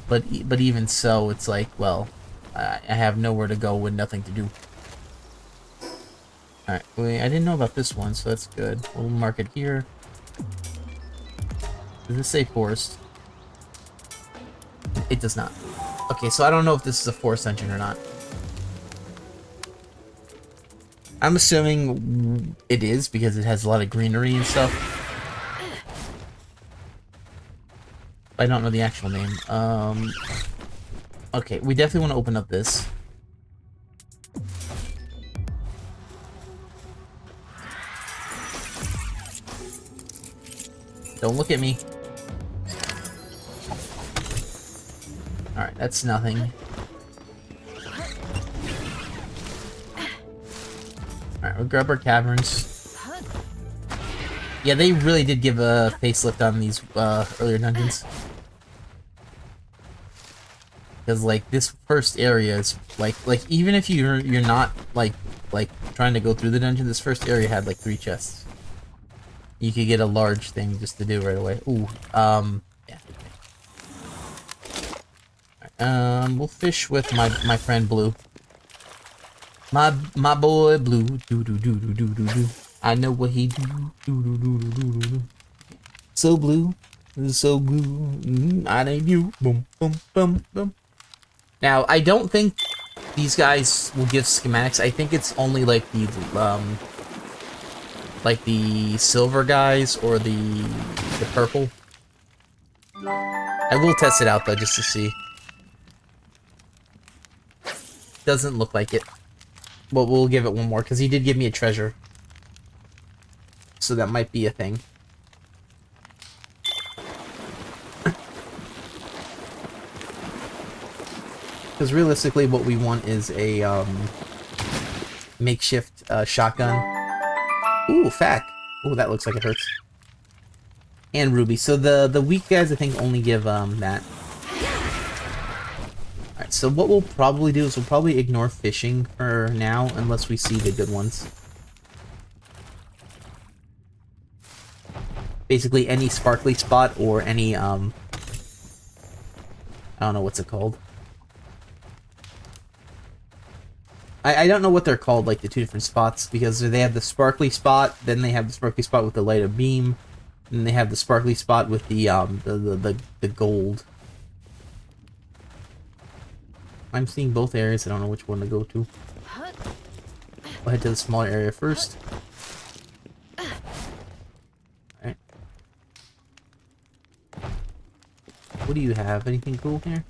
But even so, it's like, well, I have nowhere to go with nothing to do. Alright, wait, I didn't know about this one, so that's good. We'll mark it here. Does this say forest? It does not. Okay, so I don't know if this is a forest dungeon or not. I'm assuming it is because it has a lot of greenery and stuff. I don't know the actual name. Okay, we definitely want to open up this. Don't look at me. Alright, that's nothing. Alright, we'll grab our caverns. Yeah, they really did give a facelift on these earlier dungeons. Because like this first area is like even if you're not like trying to go through the dungeon, this first area had like 3 chests. You could get a large thing just to do right away. Ooh, yeah. Right, we'll fish with my friend Blue. My boy Blue. Do. I know what he do. So blue, so blue. I need you. Boom, boom, boom, boom. Now, I don't think these guys will give schematics. I think it's only like the silver guys or the purple. I will test it out though, just to see. Doesn't look like it. But we'll give it one more, because he did give me a treasure. So that might be a thing. Because realistically, what we want is a makeshift shotgun. Ooh, Fack. Ooh, that looks like it hurts. And Ruby. So the weak guys, I think, only give that. Alright, so what we'll probably do is we'll probably ignore fishing for now, unless we see the good ones. Basically, any sparkly spot or any, I don't know what's it called. I don't know what they're called, like the 2 different spots, because they have the sparkly spot, then they have the sparkly spot with the light of beam, and they have the sparkly spot with the gold. I'm seeing both areas, I don't know which one to go to. We'll head to the smaller area first. Alright. What do you have? Anything cool here?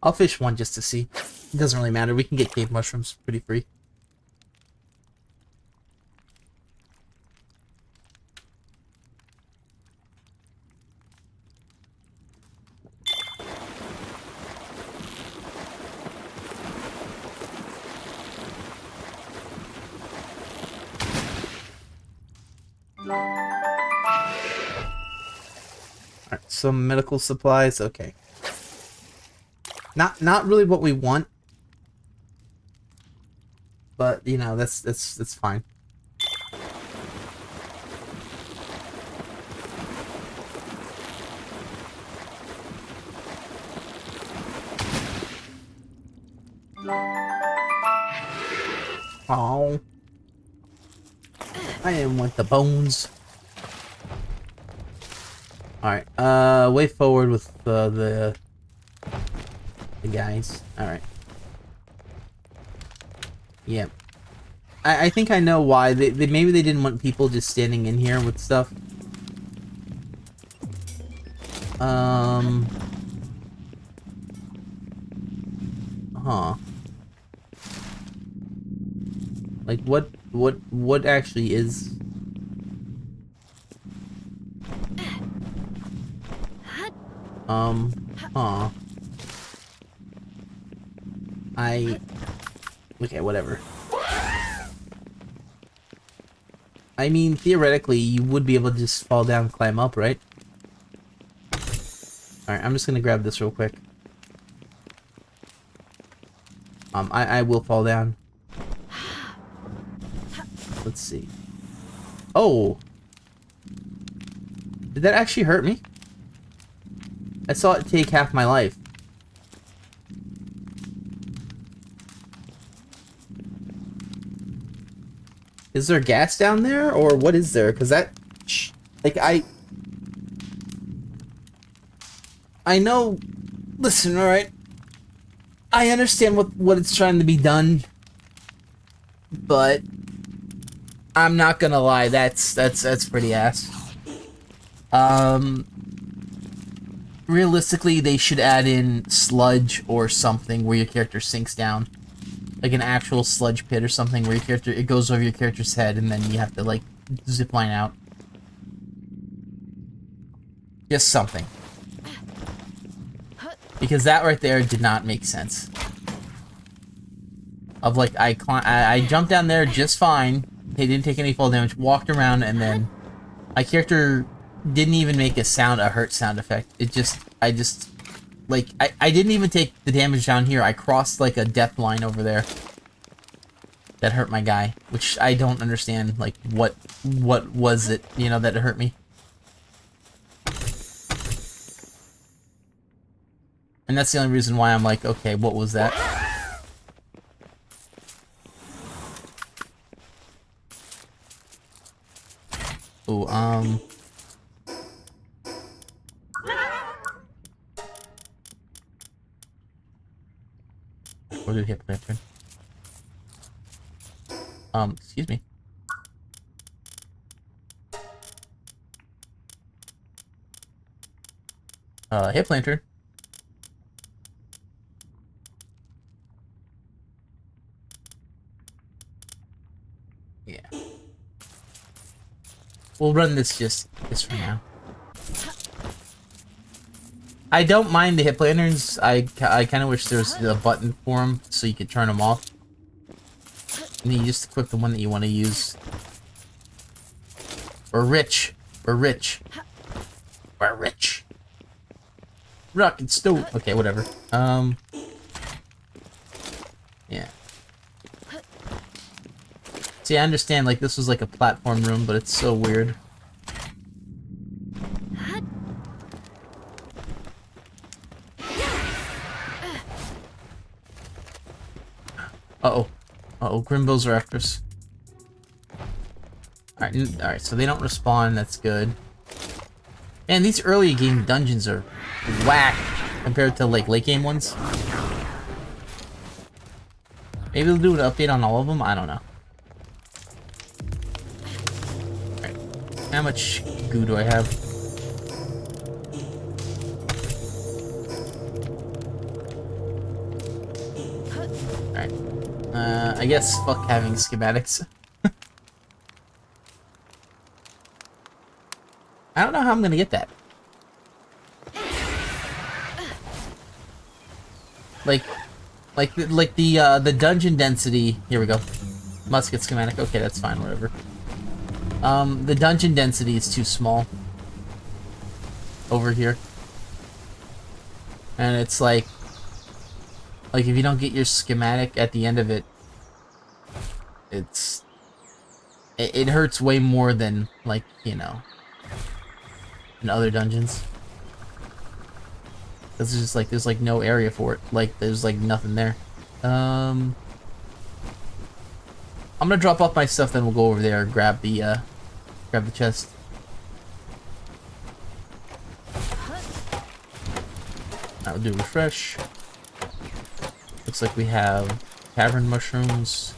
I'll fish one just to see. It doesn't really matter. We can get cave mushrooms pretty free. Alright, some medical supplies, okay. Not really what we want. But, you know, that's fine. Oh, I didn't want the bones. Alright, way forward with the guys. Alright. Yeah. I think I know why. Maybe they didn't want people just standing in here with stuff. Huh. Like, what actually is... Huh. Okay, whatever. I mean, theoretically, you would be able to just fall down and climb up, right? Alright, I'm just gonna grab this real quick. I will fall down. Let's see. Oh! Did that actually hurt me? I saw it take half my life. Is there gas down there, or what is there? Because that... Like, I know... Listen, alright? I understand what it's trying to be done. But... I'm not gonna lie, that's pretty ass. Realistically, they should add in sludge or something where your character sinks down. Like an actual sludge pit or something where your character, it goes over your character's head and then you have to, like, zipline out. Just something. Because that right there did not make sense. Of, like, I jumped down there just fine, they didn't take any fall damage, walked around, and then my character didn't even make a hurt sound effect. I didn't even take the damage down here. I crossed, like, a death line over there. That hurt my guy. Which I don't understand, like, what was it, you know, that hurt me. And that's the only reason why I'm like, okay, what was that? Ooh, Where did he hit lantern? Excuse me. Hip lantern. Yeah. We'll run this just for now. I don't mind the hip lanterns. I kind of wish there was a button for them so you could turn them off. And then you just equip the one that you want to use. We're rich. We're rich. We're rich. Rocket stove. Okay, whatever. Yeah. See, I understand, like, this was like a platform room, but it's so weird. Uh-oh. Uh-oh, Grimbos are after us. Alright, so they don't respawn, that's good. Man, these early game dungeons are whack compared to, like, late game ones. Maybe they'll do an update on all of them, I don't know. Alright, how much goo do I have? Alright. I guess fuck having schematics. I don't know how I'm gonna get that. Like the dungeon density. Here we go. Musket schematic. Okay, that's fine. Whatever. The dungeon density is too small over here. And it's like if you don't get your schematic at the end of it, it hurts way more than, like, you know, in other dungeons. This is just like, there's like no area for it. Like, there's like nothing there. I'm gonna drop off my stuff, then we'll go over there and grab the chest. I'll do refresh. Looks like we have cavern mushrooms,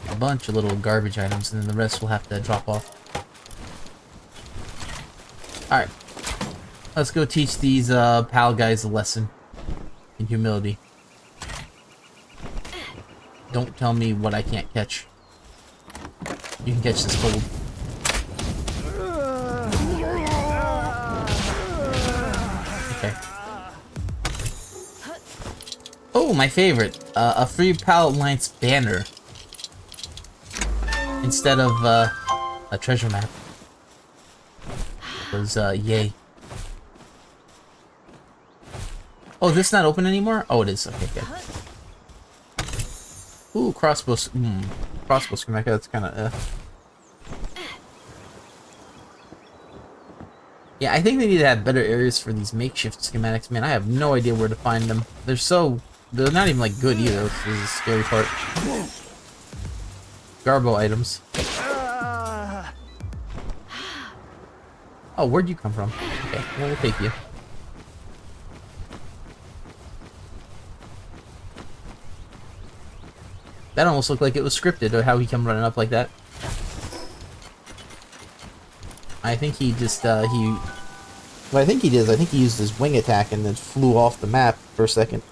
a bunch of little garbage items, and then the rest we'll have to drop off. Alright. Let's go teach these pal guys a lesson in humility. Don't tell me what I can't catch. You can catch this cold. Okay. Oh, my favorite. A free Pal Alliance banner. Instead of a treasure map. It was, yay. Oh, is this not open anymore? Oh, it is. Okay, good. Ooh, crossbow. Crossbow schematic. That's kind of. Yeah, I think they need to have better areas for these makeshift schematics. Man, I have no idea where to find them. They're not even like good either. This is the scary part. Garbo items. Oh, where'd you come from? Okay, well, we'll take you. That almost looked like it was scripted, or how he come running up like that. I think he just, Well, I think he did. I think he used his wing attack and then flew off the map for a second.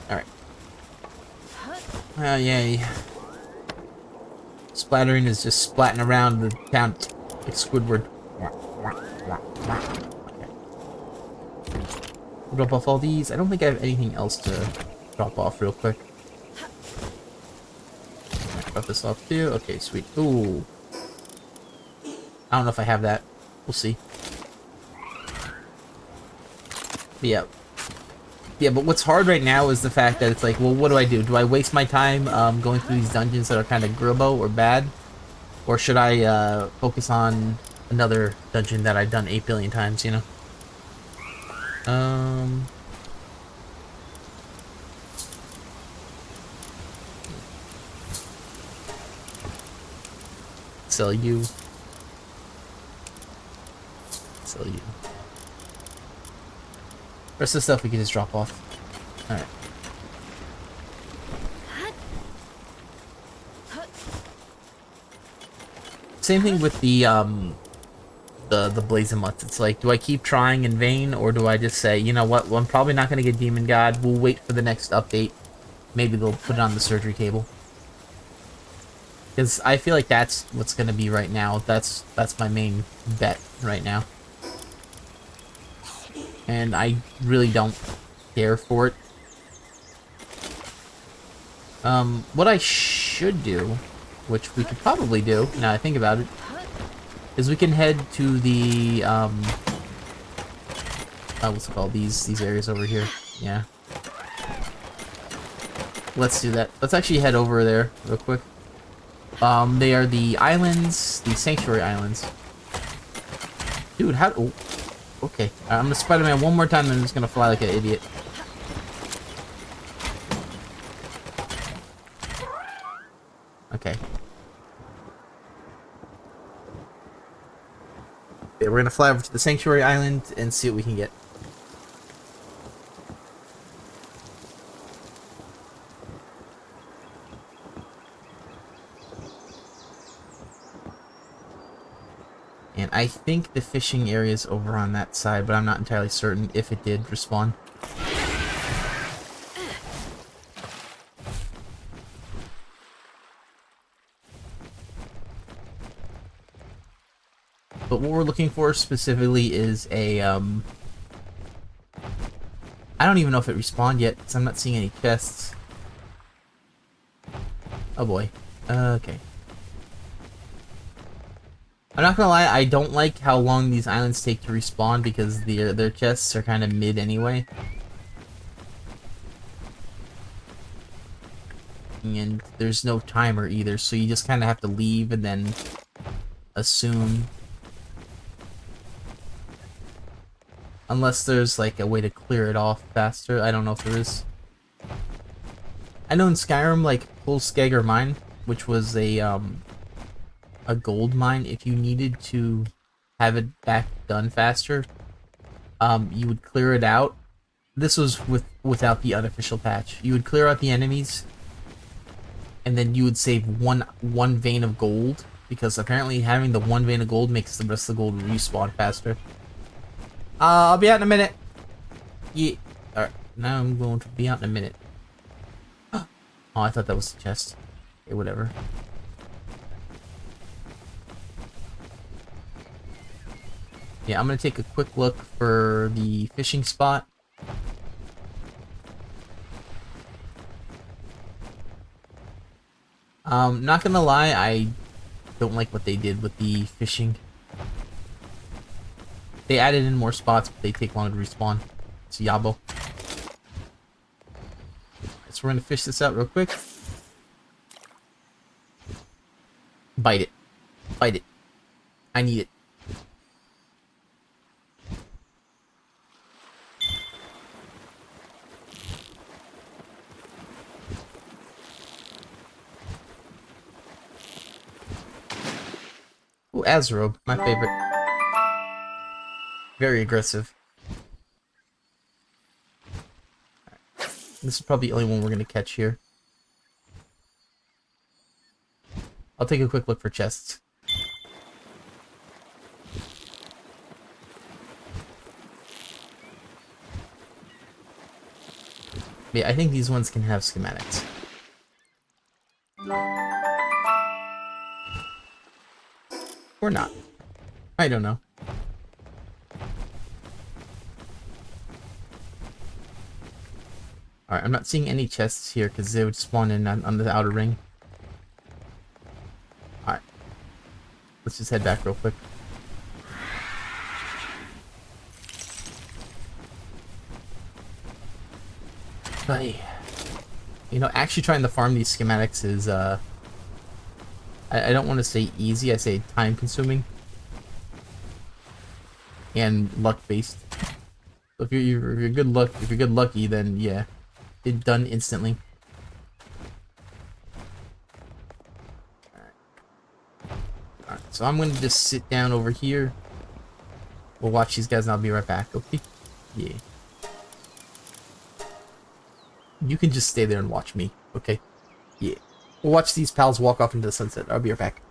Alright. Oh, yay. Splattering is just splatting around the town like Squidward. Drop off all these. I don't think I have anything else to drop off real quick. Drop this off too. Okay, sweet. Ooh. I don't know if I have that. We'll see. But yeah. Yeah, but what's hard right now is the fact that it's like, well, what do I do? Do I waste my time going through these dungeons that are kind of gribbo or bad? Or should I focus on another dungeon that I've done 8 billion times, you know? Sell you. Sell you. Rest of the stuff we can just drop off. Alright. Same thing with the Blazing Mutts. It's like, do I keep trying in vain, or do I just say, you know what, well, I'm probably not going to get Demon God, we'll wait for the next update. Maybe they'll put it on the surgery table. Because I feel like that's what's going to be right now. That's my main bet right now. And I really don't care for it. What I should do, which we could probably do, now I think about it, is we can head to the, what's it called? These areas over here. Yeah. Let's do that. Let's actually head over there real quick. They are the islands, the Sanctuary Islands. Dude, how... Oh, okay. I'm gonna Spider-Man one more time and I'm just gonna fly like an idiot. Okay. Okay, we're gonna fly over to the Sanctuary Island and see what we can get. And I think the fishing area is over on that side, but I'm not entirely certain if it did respawn. But what we're looking for specifically is a, I don't even know if it respawned yet, because I'm not seeing any chests. Oh boy. Okay. I'm not gonna lie, I don't like how long these islands take to respawn because their chests are kind of mid anyway. And there's no timer either, so you just kind of have to leave and then assume. Unless there's like a way to clear it off faster. I don't know if there is. I know in Skyrim, like Pulskegger Mine, which was a gold mine, if you needed to have it back done faster, you would clear it out. This was without the unofficial patch. You would clear out the enemies, and then you would save one vein of gold, because apparently having the one vein of gold makes the rest of the gold respawn faster. I'll be out in a minute. Yeah. Alright, now I'm going to be out in a minute. Oh, I thought that was the chest. Okay, whatever. Yeah, I'm gonna take a quick look for the fishing spot. Not gonna lie, I don't like what they did with the fishing. They added in more spots, but they take longer to respawn. It's Yabo. So we're gonna fish this out real quick. Bite it. Bite it. I need it. Ooh, Azrobe, my favorite. Very aggressive. Right. This is probably the only one we're gonna catch here. I'll take a quick look for chests. Yeah, I think these ones can have schematics. Or not. I don't know. Alright, I'm not seeing any chests here because they would spawn in on the outer ring. Alright. Let's just head back real quick. But, you know, actually trying to farm these schematics is, I don't want to say easy, I say time consuming. And luck based. So if you're good lucky, then yeah. It's done instantly. Alright, so I'm gonna just sit down over here. We'll watch these guys and I'll be right back, okay? Yeah. You can just stay there and watch me, okay? Yeah. We'll watch these pals walk off into the sunset. I'll be right back.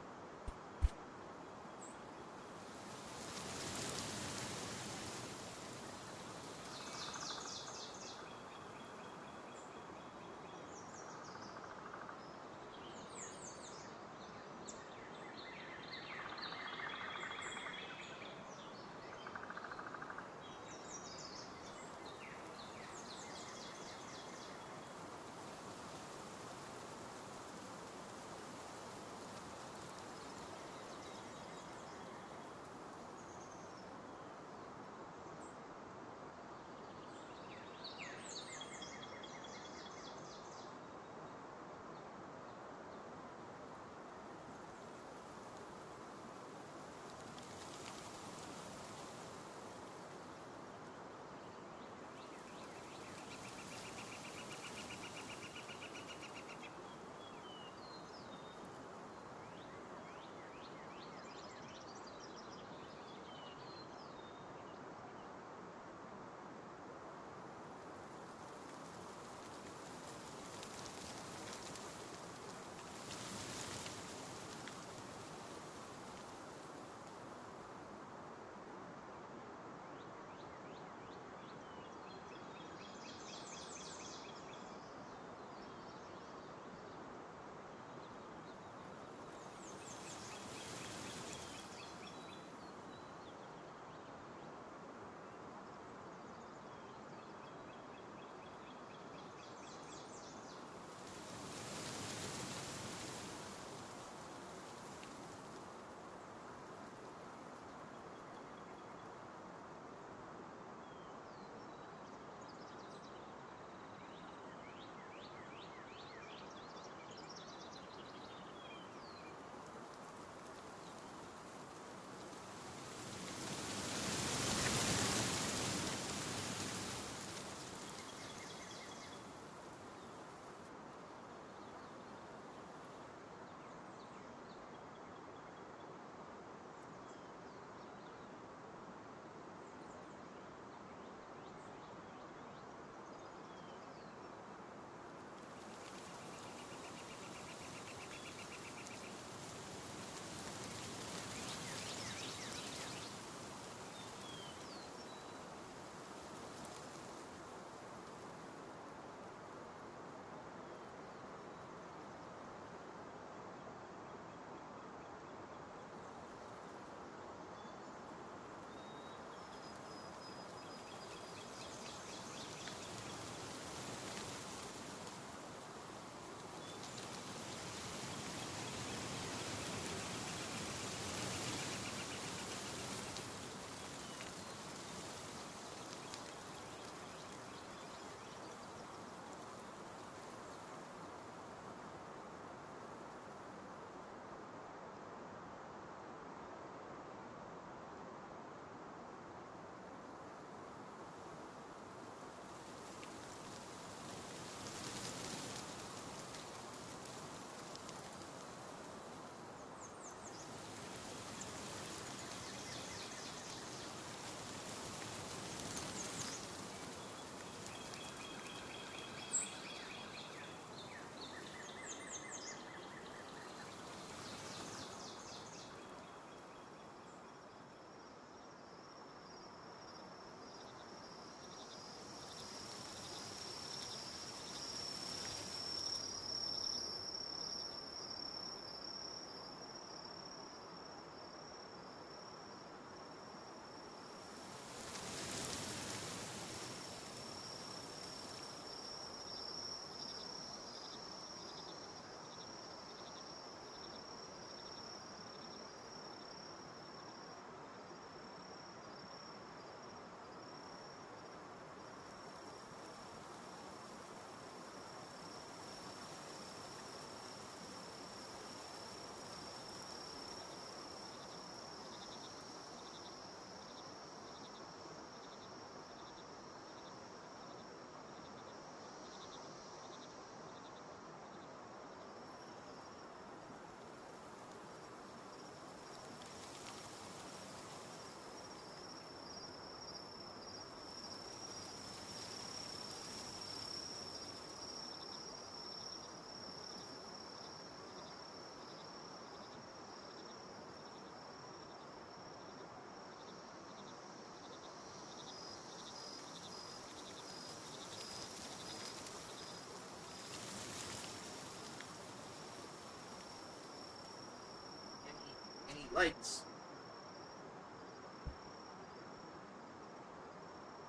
Lights.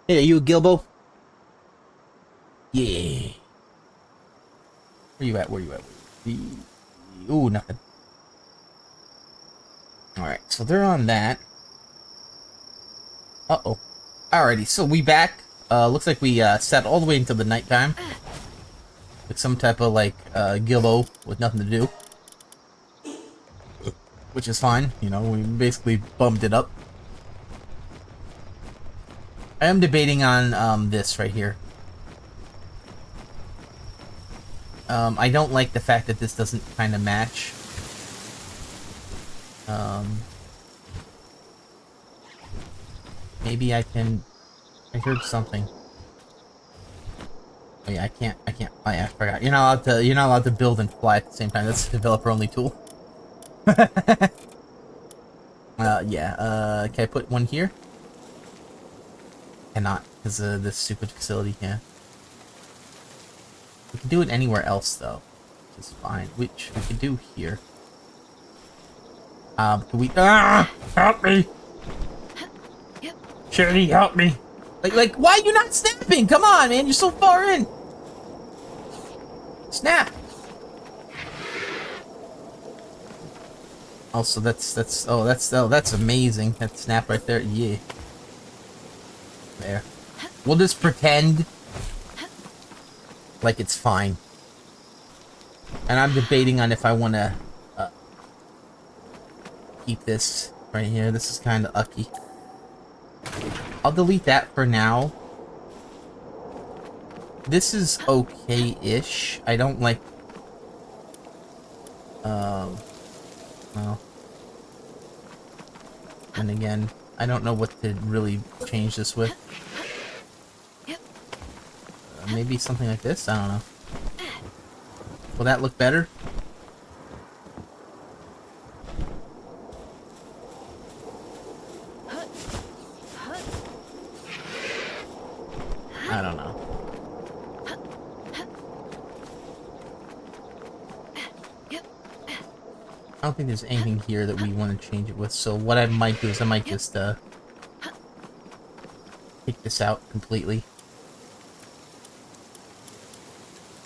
Hey, are you Gilbo? Yeah. Where you at? Where you at? Ooh, nothing. Alright, so they're on that. Uh-oh. Alrighty, so we back. Looks like we sat all the way until the nighttime. With some type of, like, Gilbo with nothing to do. Which is fine, you know, we basically bumped it up. I am debating on, this right here. I don't like the fact that this doesn't kind of match. Maybe I can... I heard something. Oh yeah, I can't, oh yeah, I forgot. You're not allowed to build and fly at the same time. That's a developer-only tool. Yeah, can I put one here? Cannot, because of this stupid facility, yeah. We can do it anywhere else, though, which is fine. Which we can do here. Can we... Ah! Help me! Shirley, help me! Like, why are you not snapping? Come on, man, you're so far in! Snap! Also, that's amazing. That snap right there, yeah. There. We'll just pretend like it's fine. And I'm debating on if I want to keep this right here. This is kind of ucky. I'll delete that for now. This is okay-ish. I don't like... well... And again, I don't know what to really change this with. Maybe something like this? I don't know. Will that look better? I don't know. I don't think there's anything here that we want to change it with, so what I might do is I might just, take this out completely.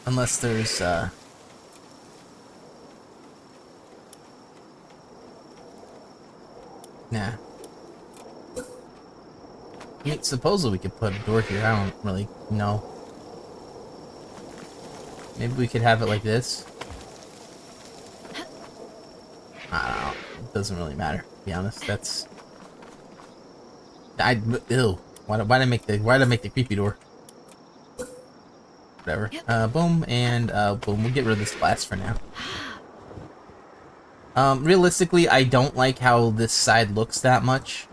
Unless there's, nah. I mean, supposedly we could put a door here, I don't really know. Maybe we could have it like this. I don't know. It doesn't really matter, to be honest. That's... Ew. Why did I make the creepy door? Whatever. Boom, and, boom. We'll get rid of this glass for now. Realistically, I don't like how this side looks that much.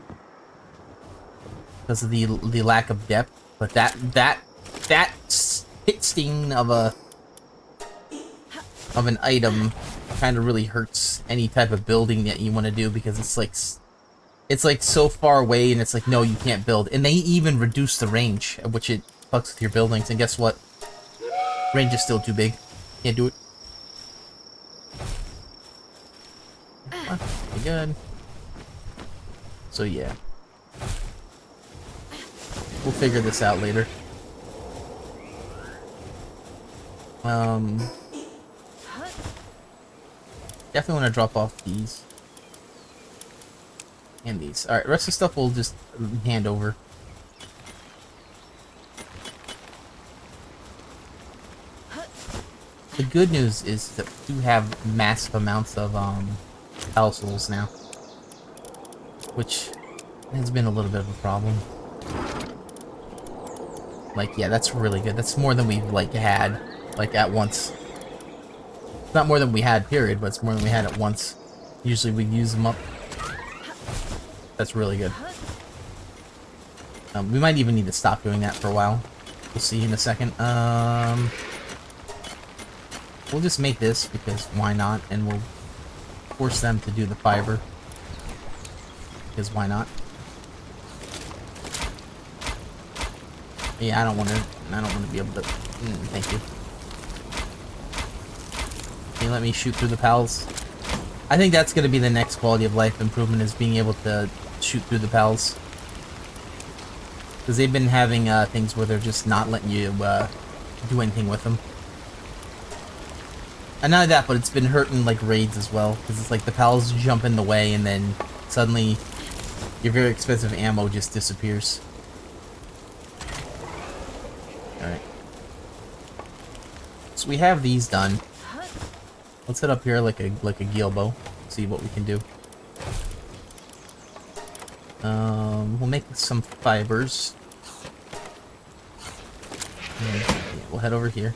Because of the lack of depth. But that sting of an item kind of really hurts any type of building that you want to do, because it's like so far away, and it's like, no, you can't build. And they even reduce the range at which it fucks with your buildings, and guess what? Range is still too big. Can't do it. Pretty good. So yeah. We'll figure this out later. Definitely want to drop off these. And these. Alright, rest of the stuff we'll just hand over. The good news is that we do have massive amounts of households now. Which has been a little bit of a problem. Like, yeah, that's really good. That's more than we've, like, had, like, at once. It's not more than we had, period, but it's more than we had at once. Usually we use them up. That's really good. We might even need to stop doing that for a while. We'll see in a second. We'll just make this, because why not? And we'll force them to do the fiber. Because why not? Yeah, I don't want to be able to... thank you. Can you let me shoot through the pals? I think that's going to be the next quality of life improvement, is being able to shoot through the pals. Because they've been having things where they're just not letting you do anything with them. And not only that, but it's been hurting like raids as well. Because it's like the pals jump in the way and then suddenly your very expensive ammo just disappears. Alright. So we have these done. Let's head up here like a Gilbo. See what we can do. We'll make some fibers. And we'll head over here.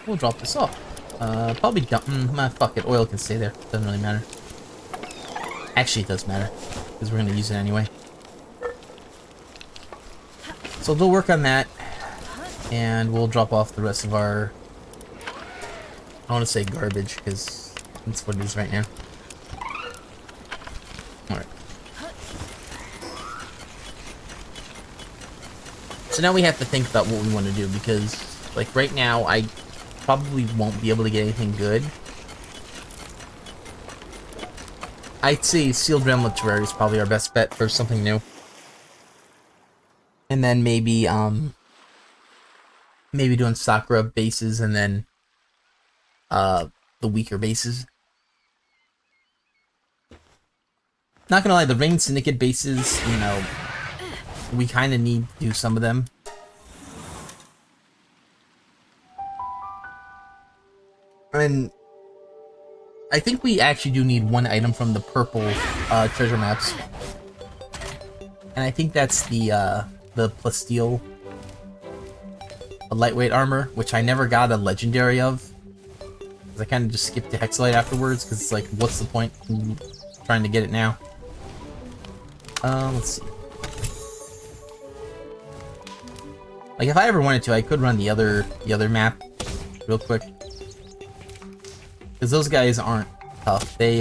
We'll drop this off. Probably dump. Fuck it. Oil can stay there. Doesn't really matter. Actually, it does matter because we're gonna use it anyway. So they'll work on that, and we'll drop off the rest of our, I want to say garbage, because that's what it is right now. Alright. So now we have to think about what we want to do, because, like, right now, I probably won't be able to get anything good. I'd say Sealed Realm of Terraria is probably our best bet for something new. And then maybe doing Sakura bases and then the weaker bases. Not gonna lie, the Rain Syndicate bases, you know, we kind of need to do some of them. And I think we actually do need one item from the purple treasure maps. And I think that's the plasteel lightweight armor, which I never got a legendary of. Because I kind of just skipped to Hexalite afterwards, because it's like, what's the point in trying to get it now? Let's see. Like, if I ever wanted to, I could run the other map real quick. Because those guys aren't tough. They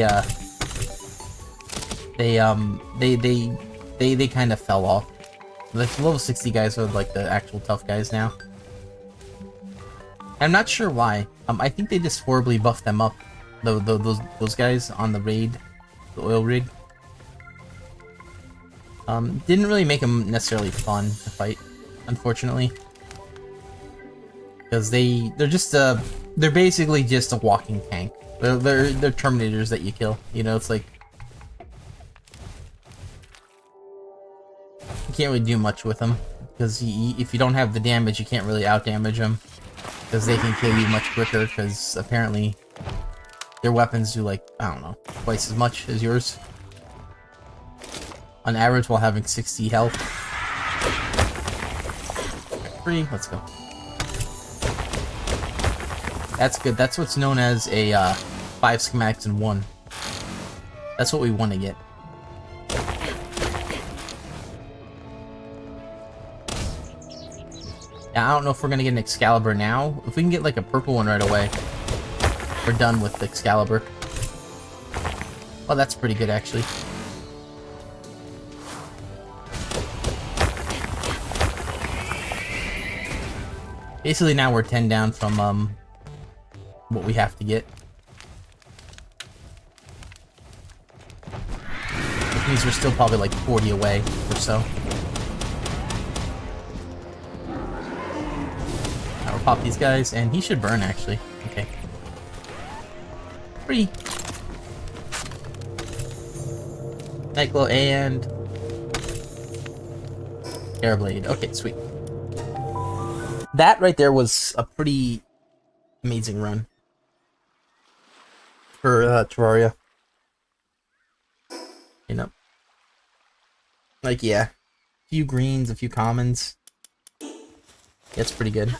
kind of fell off. The level 60 guys are like the actual tough guys now. I'm not sure why. I think they just horribly buffed them up. Those guys on the raid, the oil rig. Didn't really make them necessarily fun to fight, unfortunately. Because they're just they're basically just a walking tank. They're Terminators that you kill. You know, it's like you can't really do much with them because if you don't have the damage, you can't really out-damage them because they can kill you much quicker. Because apparently their weapons do like, I don't know, twice as much as yours on average while having 60 health. Free. Let's go. That's good. That's what's known as a 5 schematics in 1. That's what we want to get. Now, I don't know if we're going to get an Excalibur now. If we can get like a purple one right away, we're done with the Excalibur. Oh, that's pretty good actually. Basically now we're 10 down from what we have to get. Which means we're still probably like 40 away or so. Now we'll pop these guys, and he should burn actually. Okay. Free. Nightglow and Airblade. Okay, sweet. That right there was a pretty amazing run for Terraria. You know, like, yeah, a few greens, a few commons. That's pretty good.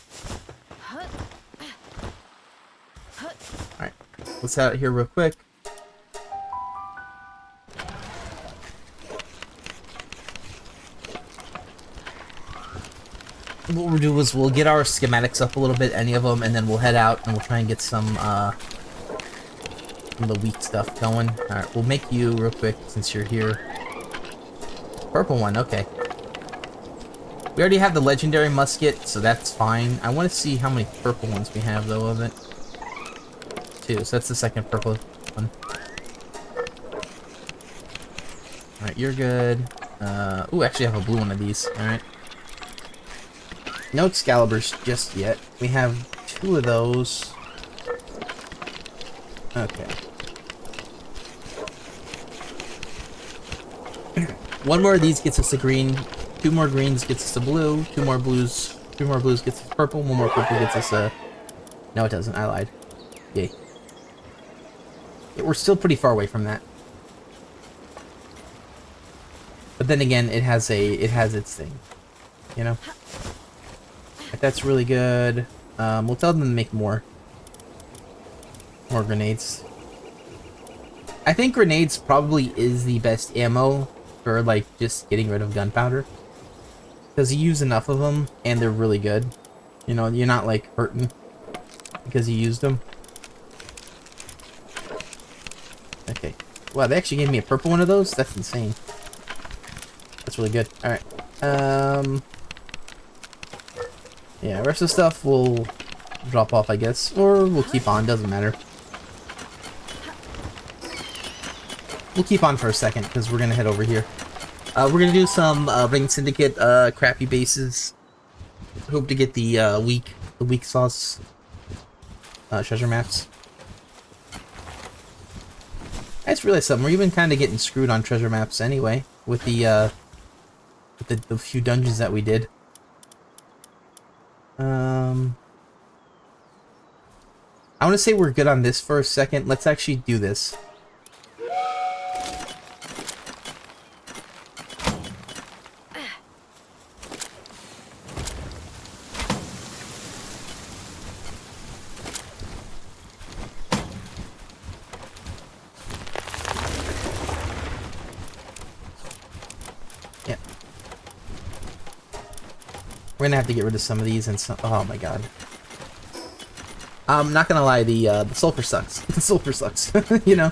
Alright, let's head out here real quick. What we'll do is we'll get our schematics up a little bit, any of them, and then we'll head out and we'll try and get some of the weak stuff going. Alright, we'll make you real quick since you're here. Purple one, okay. We already have the legendary musket, so that's fine. I want to see how many purple ones we have, though, of it. 2, so that's the second purple one. Alright, you're good. Ooh, actually I have a blue one of these. Alright. No Excaliburs just yet. We have 2 of those. Okay. One more of these gets us a green. 2 more greens gets us a blue. 2 more blues. 2 more blues gets us purple. 1 more purple gets us a... No, it doesn't. I lied. Yay. Yeah, we're still pretty far away from that. But then again, it has its thing. You know? But that's really good. We'll tell them to make more. More grenades. I think grenades probably is the best ammo for, like, just getting rid of gunpowder. Because you use enough of them, and they're really good. You know, you're not, like, hurting because you used them. Okay. Wow, they actually gave me a purple one of those? That's insane. That's really good. Alright. Yeah, rest of the stuff will drop off, I guess. Or we'll keep on, doesn't matter. We'll keep on for a second, because we're gonna head over here. We're gonna do some Ring Syndicate crappy bases. Hope to get the weak sauce treasure maps. I just realized something. We're even kind of getting screwed on treasure maps anyway, with the few dungeons that we did. I want to say we're good on this for a second. Let's actually do this. Yeah. We're gonna have to get rid of some of these and some. Oh my god. I'm not gonna lie, the sulfur sucks. The sulfur sucks, you know.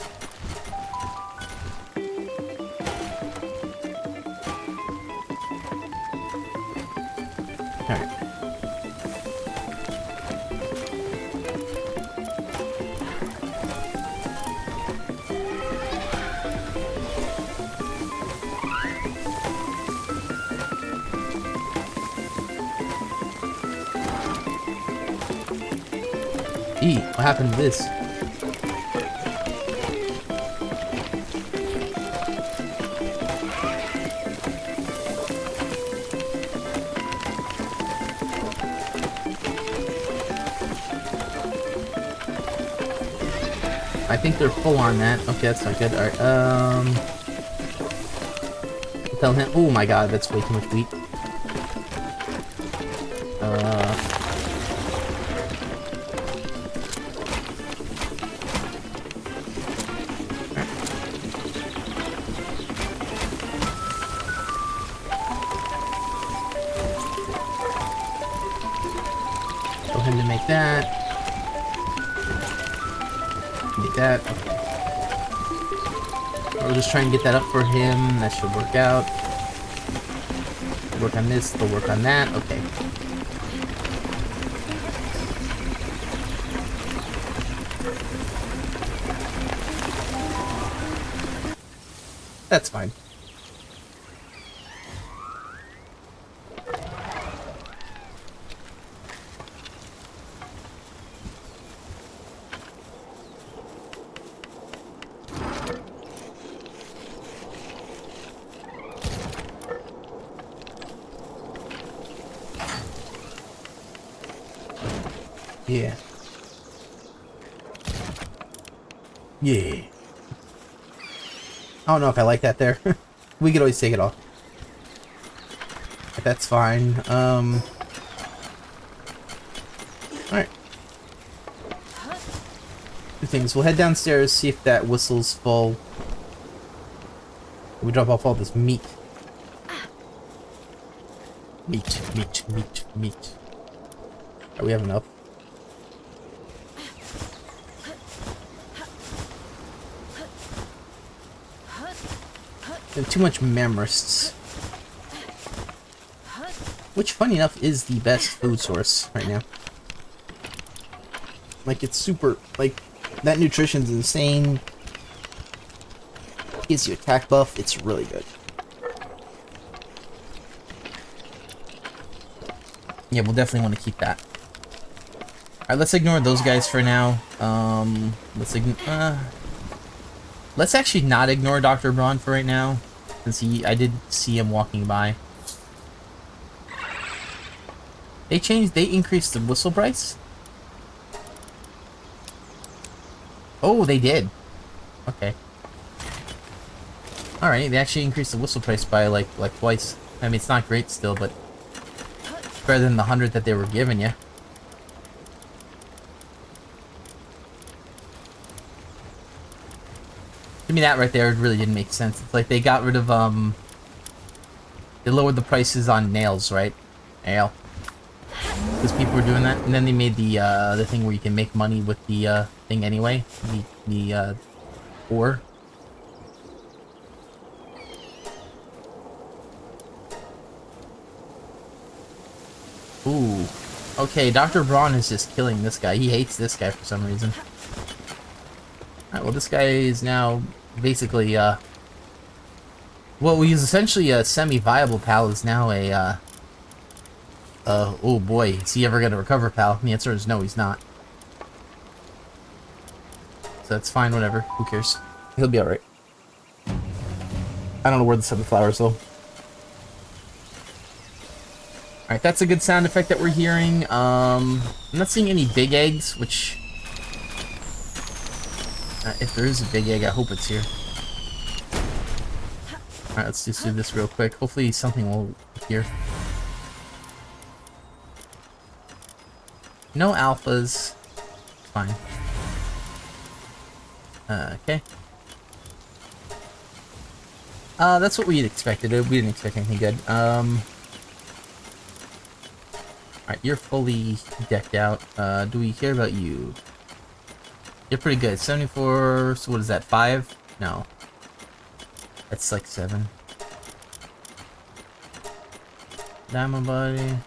Alright. What happened to this? I think they're full on that. Okay, that's not good. Alright, tell him. Oh my god, that's way too much wheat. Tell him to make that. Make that. Okay. We'll just try and get that up for him. That should work out. Work on this. They'll work on that. Okay. That's fine. Yeah. Yeah. I don't know if I like that there. We could always take it off. But that's fine. Alright. Two things. We'll head downstairs, see if that whistle's full. We drop off all this meat. Meat. Alright, we have enough. Too much memrists. Which, funny enough, is the best food source right now. Like, it's super, like, that nutrition's insane. Gives you attack buff, it's really good. Yeah, we'll definitely want to keep that. Alright, let's ignore those guys for now. Let's actually not ignore Dr. Braun for right now, since I did see him walking by. They increased the whistle price? Oh, they did. Okay. Alright, they actually increased the whistle price by like twice. I mean, it's not great still, but it's better than the 100 that they were giving you. To me, that right there really didn't make sense. It's like they got rid of, they lowered the prices on nails, right? Ale. Because people were doing that. And then they made the thing where you can make money with the, thing anyway. The ore. Ooh. Okay, Dr. Braun is just killing this guy. He hates this guy for some reason. Alright, well, this guy is now basically, what was essentially a semi-viable pal is now a, oh boy, is he ever gonna recover, pal? And the answer is no, he's not. So that's fine, whatever. Who cares? He'll be alright. I don't know where to set the flowers, though. Alright, that's a good sound effect that we're hearing. I'm not seeing any big eggs, which... if there is a big egg, I hope it's here. Alright, let's just do this real quick. Hopefully something will appear. No alphas. Fine. Okay. That's what we expected. We didn't expect anything good. Alright, you're fully decked out. Do we care about you? You're pretty good. 74, so what is that, 5? No. That's like 7. Diamond body.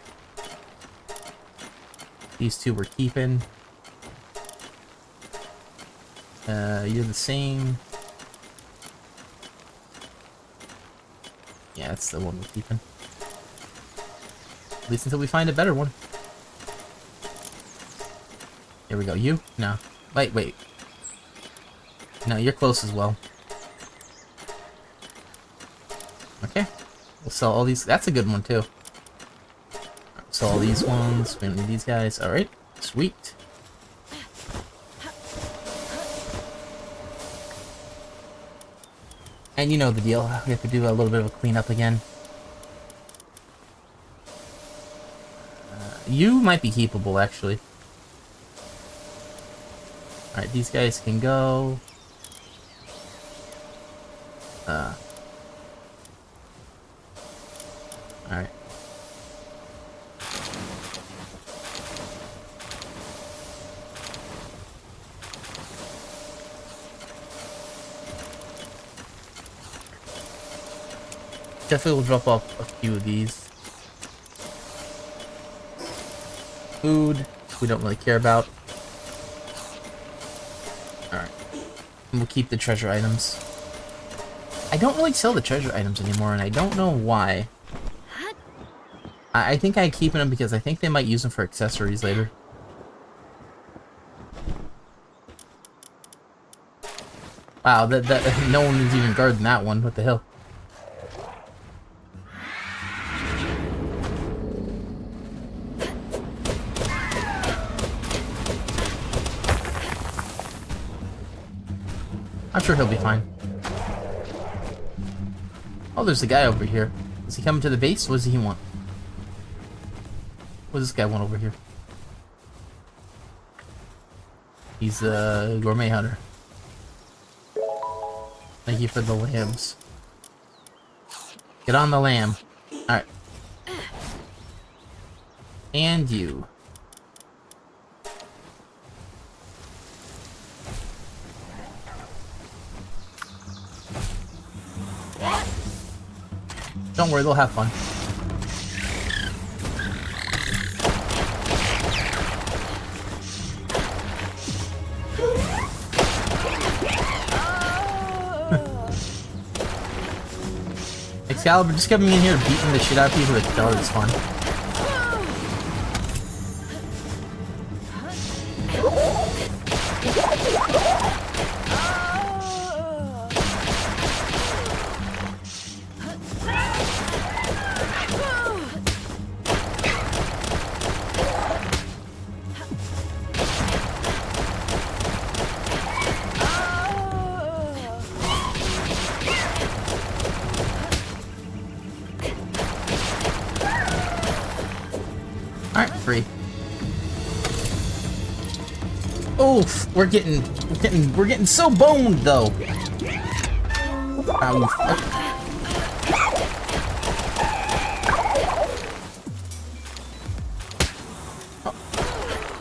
These two we're keeping. You're the same. Yeah, that's the one we're keeping. At least until we find a better one. Here we go. You? No. Wait. No, you're close as well. Okay. We'll sell all these. That's a good one, too. Sell all these ones. We don't need these guys. Alright. Sweet. And you know the deal. We have to do a little bit of a cleanup again. You might be keepable, actually. Alright, these guys can go. Alright. Definitely will drop off a few of these. Food, we don't really care about. Alright. And we'll keep the treasure items. I don't really sell the treasure items anymore, and I don't know why. I think I'm keeping them because I think they might use them for accessories later. Wow, no one is even guarding that one. What the hell? I'm sure he'll be fine. Oh, there's a guy over here. Is he coming to the base? What does he want? What does this guy want over here? He's a gourmet hunter. Thank you for the lambs. Get on the lamb. Alright. And you. Don't worry, they'll have fun. Excalibur, just coming in here beating the shit out of people with Keller is fun. Alright, free. Oof, we're getting so boned though. Oh,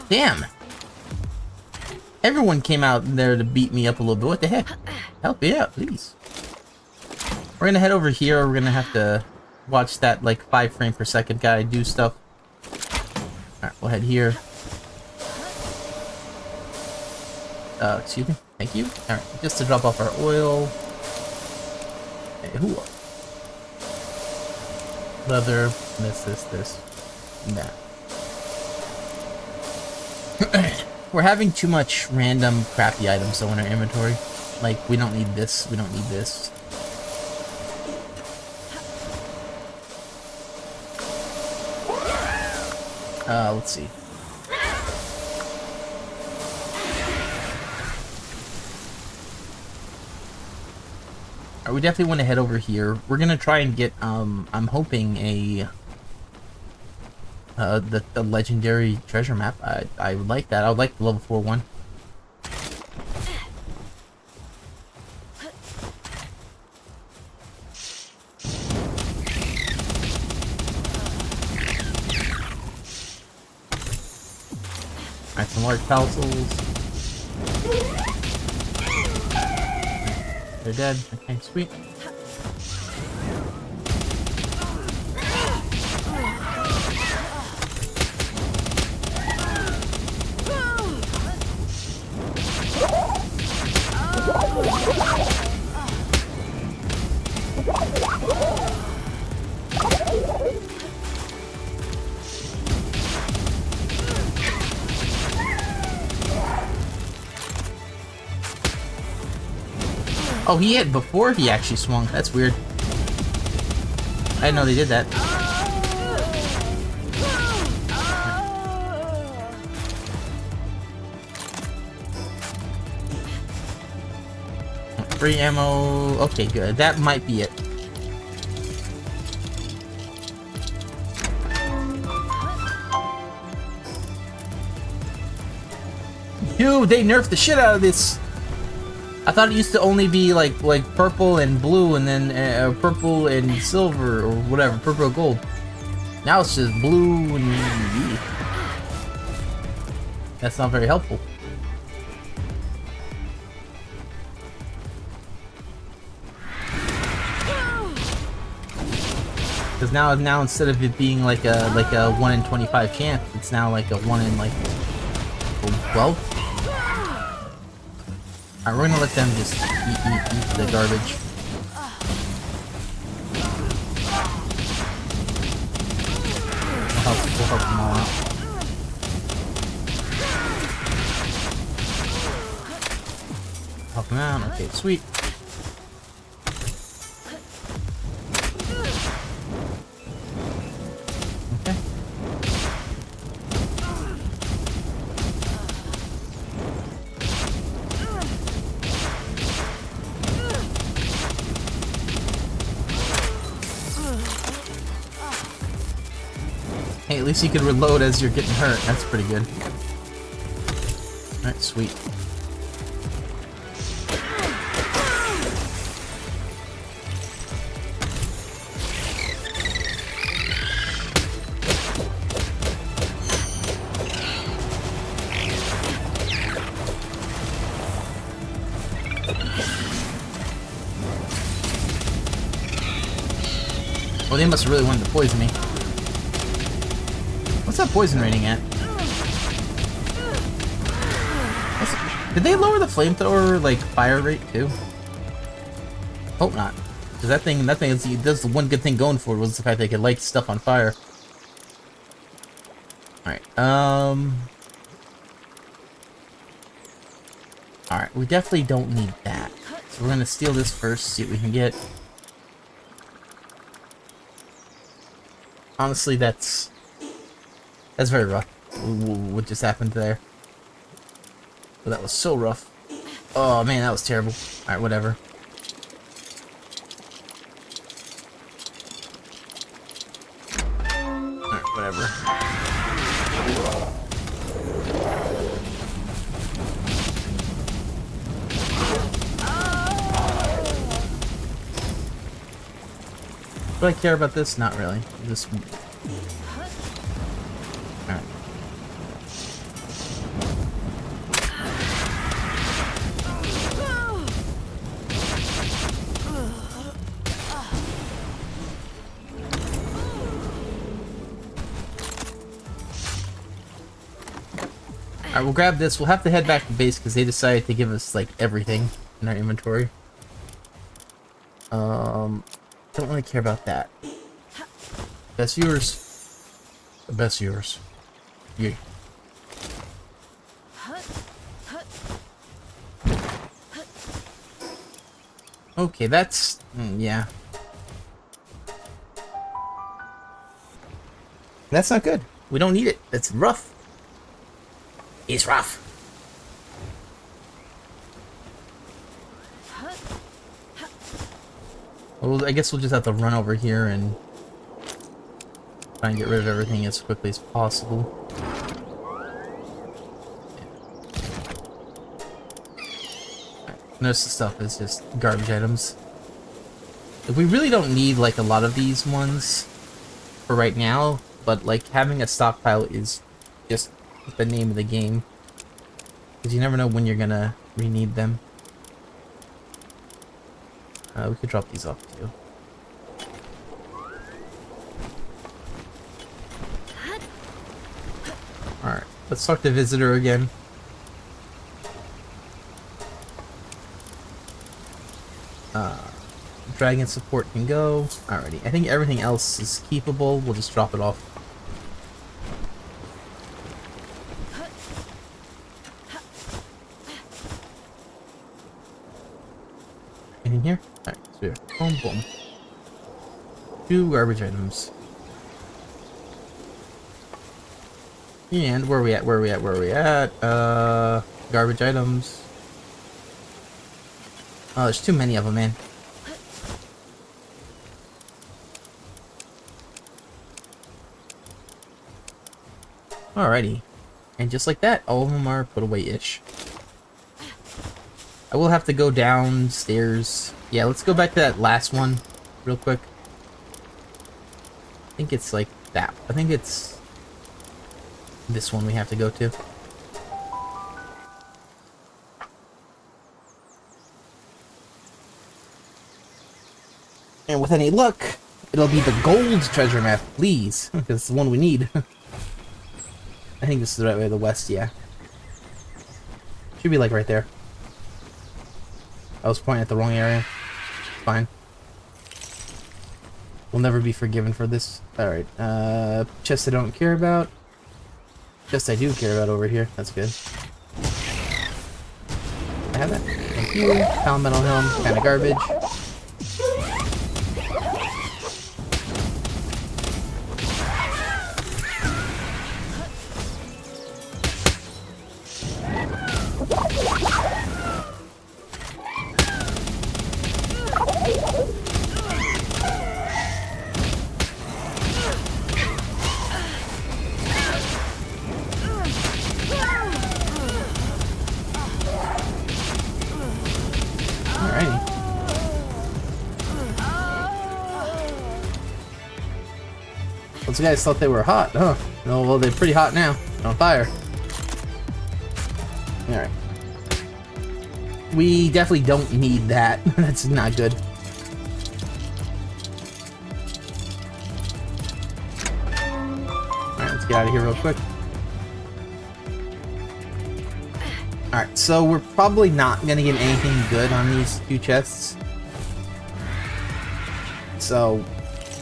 damn. Everyone came out there to beat me up a little bit. What the heck? Help me out, please. We're gonna head over here. We're gonna have to watch that like 5 frame per second guy do stuff. Alright, we'll head here. Excuse me. Thank you. Alright, just to drop off our oil. Hey, who? Leather. This. Nah. We're having too much random crappy items though in our inventory. Like, we don't need this. We don't need this. Let's see. Alright, we definitely want to head over here. We're gonna try and get, I'm hoping the legendary treasure map. I would like that. I would like the level 4 one. Alright, some large parcels. They're dead. Okay, sweet. Oh, he hit before he actually swung. That's weird. I didn't know they did that. Free ammo. Okay, good. That might be it. Dude, they nerfed the shit out of this. I thought it used to only be like purple and blue, and then purple and silver or whatever, purple or gold. Now it's just blue and that's not very helpful. Because now instead of it being like a 1 in 25 chance, it's now like a 1 in like 12. Alright, we're gonna let them just eat the garbage. We'll help them all out. Help them out. Okay, sweet. Okay. Hey, at least you can reload as you're getting hurt. That's pretty good. Alright, sweet. Well, they must have really wanted to poison me. What's that poison rating at? Did they lower the flamethrower, like, fire rate, too? Hope not. Because that thing does the one good thing going for it was the fact that it could light stuff on fire. Alright, Alright, we definitely don't need that. So we're gonna steal this first, see what we can get. Honestly, that's very rough. What just happened there? Oh, that was so rough. Oh man, that was terrible. Alright, whatever. Alright, whatever. Do I care about this? Not really. Just... Alright. Alright, we'll grab this. We'll have to head back to base because they decided to give us, like, everything in our inventory. Don't really care about that. Best viewers. The best viewers. Yeah. Okay, that's... yeah. That's not good. We don't need it. It's rough. It's rough. Well, I guess we'll just have to run over here and try and get rid of everything as quickly as possible. Most of the stuff is just garbage items. We really don't need, like, a lot of these ones for right now, but, like, having a stockpile is just the name of the game. Because you never know when you're gonna re-need them. We could drop these off too. Alright, let's talk to Visitor again. Dragon support can go. Alrighty, I think everything else is keepable. We'll just drop it off. Anything here? Alright, so here. Boom, boom. 2 garbage items. And where are we at? Where are we at? Where are we at? Garbage items. Oh, there's too many of them, man. Alrighty. And just like that, all of them are put away-ish. I will have to go downstairs. Yeah, let's go back to that last one real quick. I think it's like that. I think it's this one we have to go to. And with any luck, it'll be the gold treasure map, please. Because it's the one we need. I think this is the right way to the west, yeah. Should be like right there. I was pointing at the wrong area. Fine. We'll never be forgiven for this. Alright, chest I don't care about. Chest I do care about over here. That's good. I have that. Thank you. Pound metal helm, kinda garbage. Those guys thought they were hot, huh? No, well, they're pretty hot now. On fire. Alright. We definitely don't need that. That's not good. Alright, let's get out of here real quick. Alright, so we're probably not gonna get anything good on these 2 chests. So,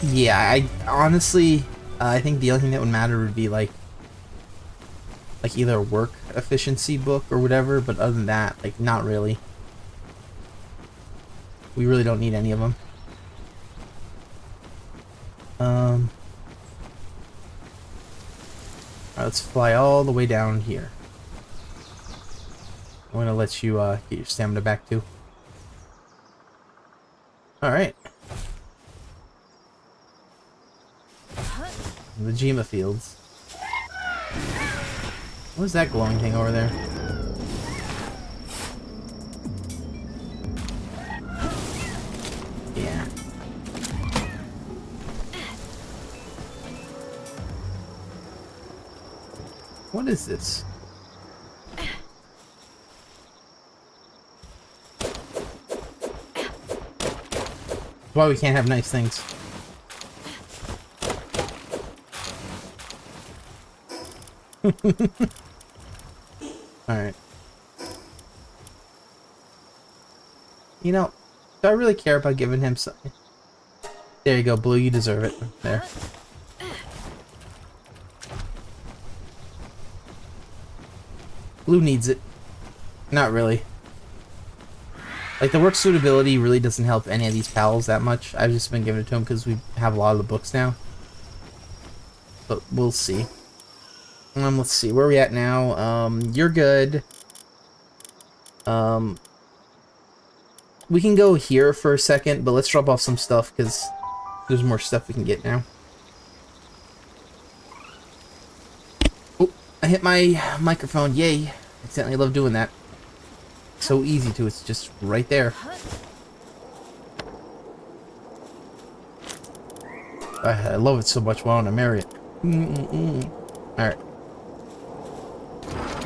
yeah, I honestly, I think the only thing that would matter would be like either a work efficiency book or whatever, but other than that, like, not really. We really don't need any of them. Alright, let's fly all the way down here. I'm gonna let you get your stamina back too. Alright. The Jima Fields. What is that glowing thing over there? Yeah. What is this? That's why we can't have nice things. Alright. You know, do I really care about giving him something? There you go, Blue, you deserve it. There. Blue needs it. Not really. Like, the work suitability really doesn't help any of these pals that much. I've just been giving it to him because we have a lot of the books now. But we'll see. Let's see, where are we at now? You're good. We can go here for a second, but let's drop off some stuff because there's more stuff we can get now. Oh, I hit my microphone. Yay. Accidentally love doing that. So easy to, it's just right there. I love it so much. Why don't I marry it? Alright.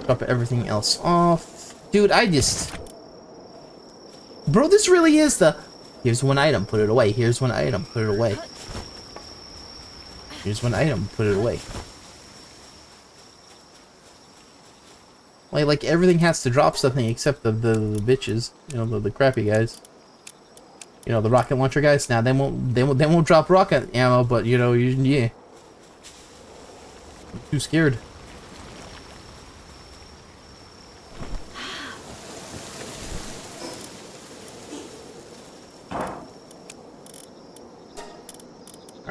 Drop everything else off. Dude, Bro, this really is the... Here's one item, put it away. Here's one item, put it away. Here's one item, put it away. Like everything has to drop something except the bitches. You know, the crappy guys. You know, the rocket launcher guys. Now, they won't drop rocket ammo, but, you know, yeah. I'm too scared.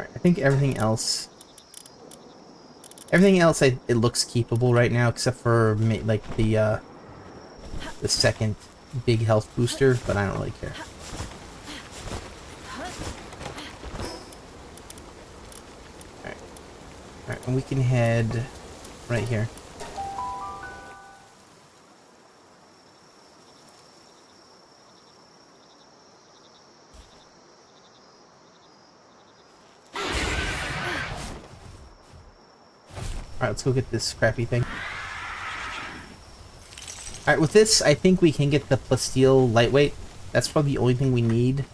I think everything else it looks keepable right now, except for like the second big health booster, but I don't really care. Alright, and we can head right here. Alright, let's go get this crappy thing. Alright, with this, I think we can get the plasteel lightweight. That's probably the only thing we need.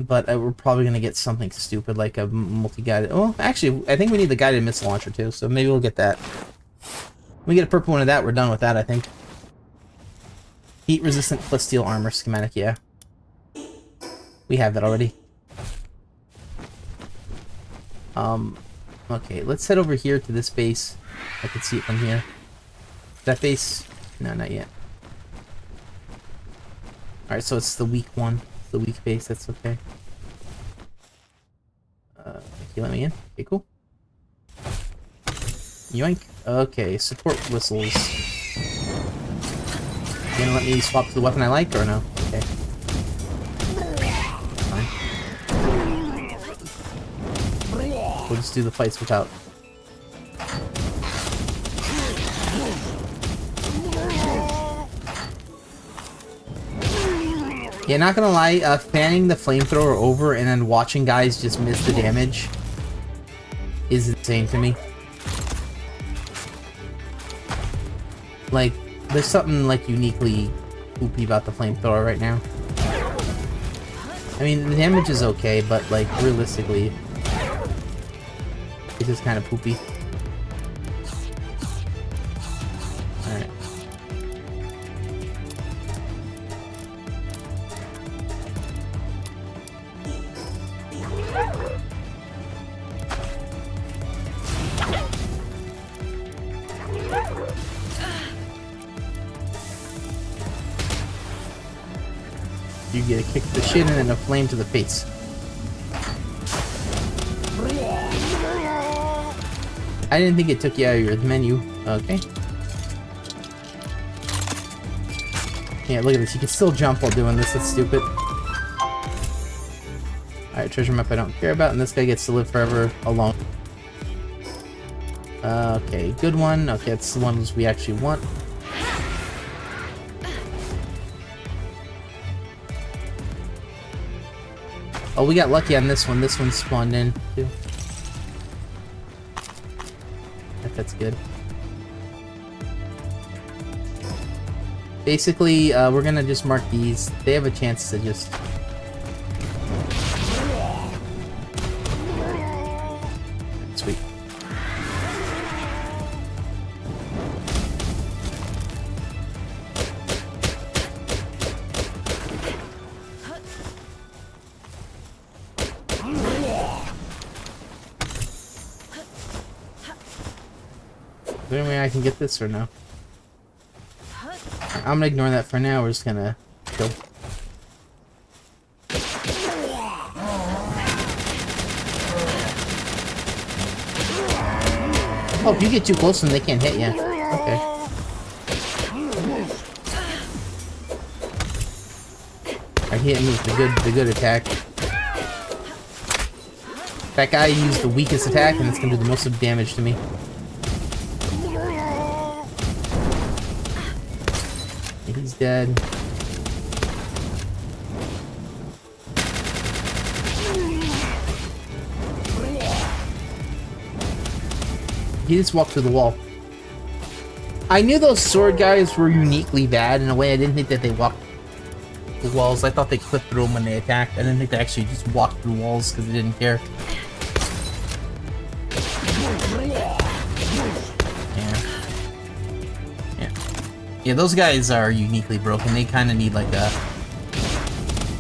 But we're probably going to get something stupid like a multi-guided... Oh, actually, I think we need the guided missile launcher too, so maybe we'll get that. When we get a purple one of that, we're done with that, I think. Heat-resistant plasteel armor schematic, yeah. We have that already. Okay, let's head over here to this base. I can see it from here. That base? No, not yet. Alright, so it's the weak one. The weak base, that's okay. You let me in? Okay, cool. Yoink. Okay, support whistles. You gonna let me swap to the weapon I like, or no? Okay. Fine. We'll just do the fights without. Yeah, not gonna lie, fanning the flamethrower over and then watching guys just miss the damage is insane to me. Like, there's something, like, uniquely poopy about the flamethrower right now. I mean, the damage is okay, but, like, realistically, it's just kind of poopy. Alright. You get a kick to the shin and then a flame to the face. I didn't think it took you out of your menu. Okay. Yeah, look at this. You can still jump while doing this. That's stupid. Alright, treasure map I don't care about, and this guy gets to live forever alone. Okay, good one. Okay, that's the ones we actually want. Oh, we got lucky on this one. This one spawned in, too. That's good. Basically, we're gonna just mark these. They have a chance to just... Sweet. Is there any way I can get this or no? I'm gonna ignore that for now. We're just gonna kill. Oh, if you get too close to them, they can't hit you. Okay. Alright, he hit me with the good attack. That guy used the weakest attack, and it's gonna do the most of damage to me. He's dead. He just walked through the wall. I knew those sword guys were uniquely bad in a way. I didn't think that they walked the walls. I thought they clipped through them when they attacked. I didn't think they actually just walked through walls because they didn't care. Yeah, those guys are uniquely broken. They kind of need like a...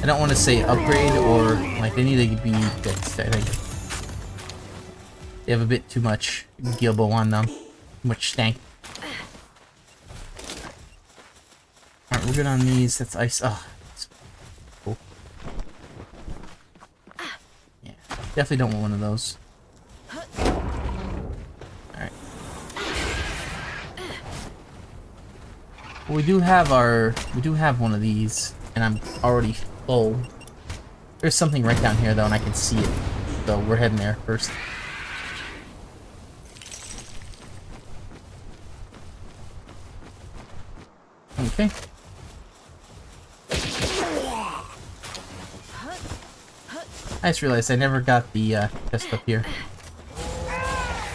I don't want to say upgrade or... like, they need to be fixed, I think. They have a bit too much gilbo on them. Too much stank. Alright, we're good on these. That's ice. Oh, that's cool. Yeah, definitely don't want one of those. Alright. We do have one of these, and I'm already full. There's something right down here though, and I can see it. So we're heading there first. Okay. I just realized I never got the chest up here.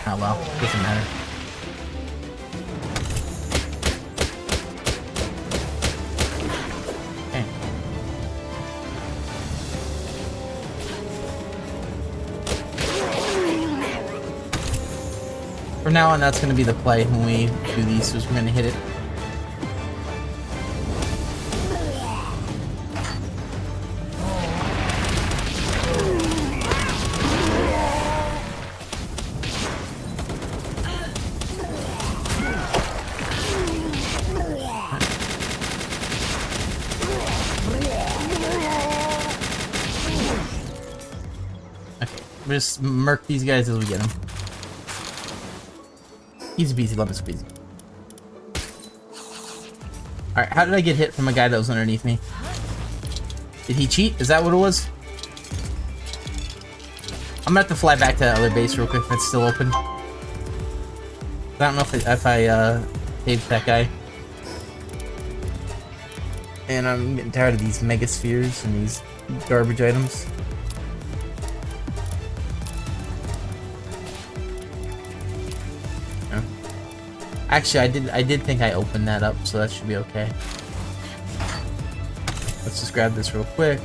Oh well, doesn't matter. From now on, that's going to be the play when we do these, is we're going to hit it. Okay, we'll just murk these guys as we get them. Easy peasy, lemon squeezy. Alright, how did I get hit from a guy that was underneath me? Did he cheat? Is that what it was? I'm gonna have to fly back to that other base real quick if it's still open. I don't know if I saved that guy. And I'm getting tired of these mega spheres and these garbage items. Actually, I did think I opened that up, so that should be okay. Let's just grab this real quick.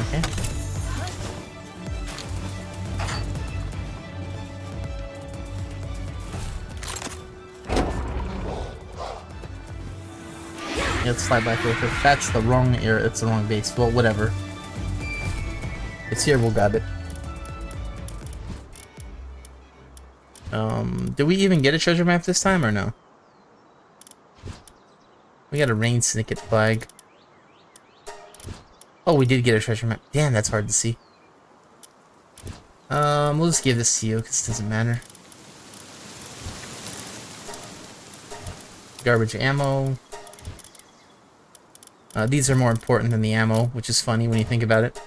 Okay. Yeah, let's slide back real quick. That's the wrong area. It's the wrong base. Well, whatever. It's here. We'll grab it. Did we even get a treasure map this time or no? We got a rain syndicate flag. Oh, we did get a treasure map. Damn, that's hard to see. We'll just give this to you because it doesn't matter. Garbage ammo. These are more important than the ammo, which is funny when you think about it.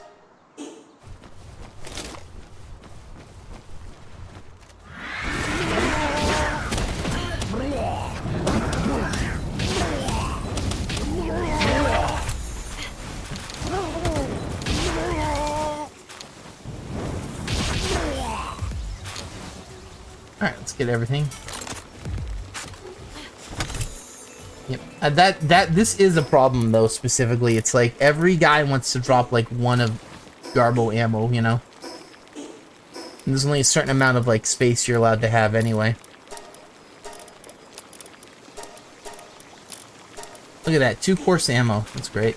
Alright, let's get everything. Yep. This is a problem though, specifically. It's like every guy wants to drop like one of Garbo ammo, you know? And there's only a certain amount of like space you're allowed to have anyway. Look at that, 2 course ammo. That's great.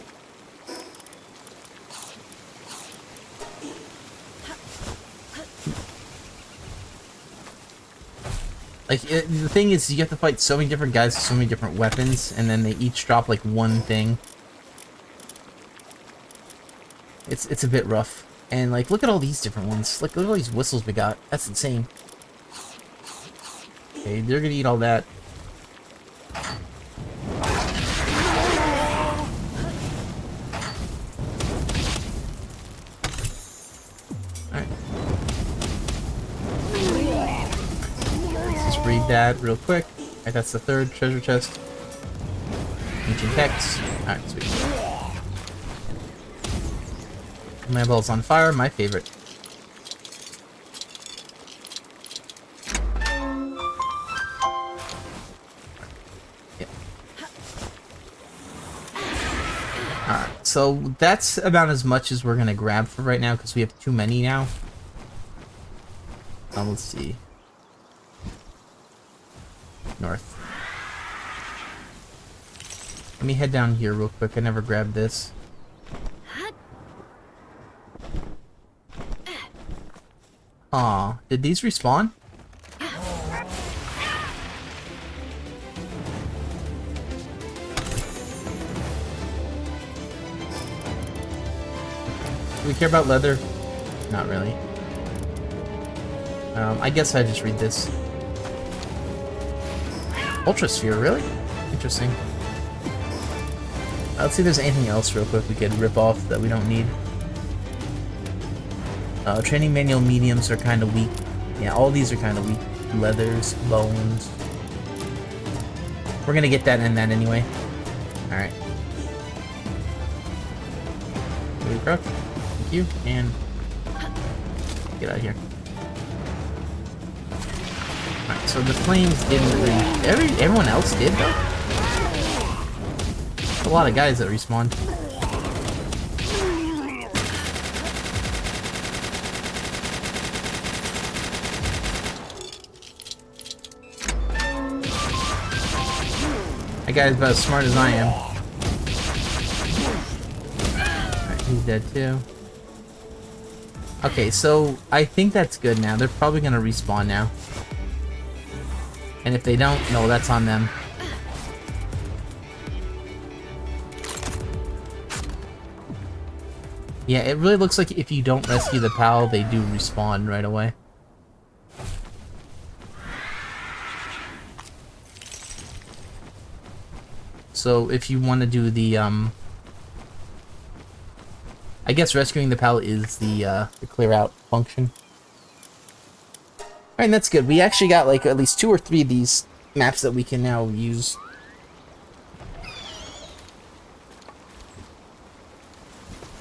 Like, the thing is, you have to fight so many different guys with so many different weapons, and then they each drop, like, one thing. It's a bit rough. And, like, look at all these different ones. Like, look at all these whistles we got. That's insane. Okay, they're gonna eat all that. Read that real quick. Alright, that's the 3rd treasure chest. Ancient text. Alright, sweet. My ball's on fire, my favorite. Yep. Alright, so that's about as much as we're gonna grab for right now because we have too many now. Let's see. North. Let me head down here real quick. I never grabbed this. Aw, did these respawn? Do we care about leather? Not really. I guess I just read this. Ultrasphere, really? Interesting. Let's see if there's anything else real quick we could rip off that we don't need. Training manual mediums are kind of weak. Yeah, all these are kind of weak. Leathers, bones. We're gonna get that and that anyway. Alright. Thank you, and get out of here. Alright, so the flames didn't really... Everyone else did, though? A lot of guys that respawned. That guy's about as smart as I am. Alright, he's dead too. Okay, so I think that's good now. They're probably gonna respawn now. And if they don't, no, that's on them. Yeah, it really looks like if you don't rescue the PAL, they do respawn right away. So if you want to do the, I guess rescuing the PAL is the clear out function. Alright, that's good. We actually got like at least 2 or 3 of these maps that we can now use.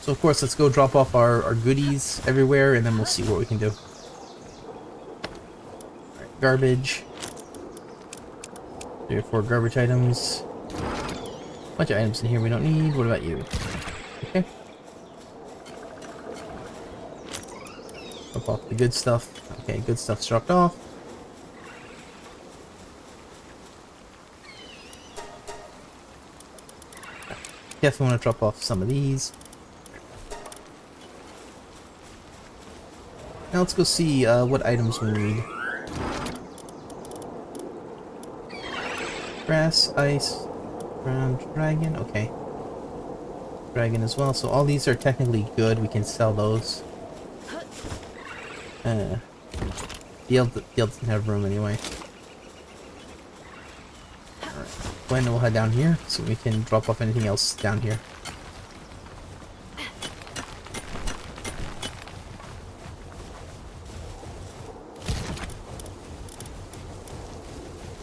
So of course, let's go drop off our goodies everywhere, and then we'll see what we can do. Alright, garbage. 3 or 4 garbage items. Bunch of items in here we don't need. What about you? Okay. Drop off the good stuff. Okay, good stuff's dropped off. Definitely want to drop off some of these. Now let's go see what items we need. Grass, ice. Ground dragon, okay. Dragon as well, so all these are technically good. We can sell those. Field doesn't have room anyway. Alright. When we'll head down here so we can drop off anything else down here.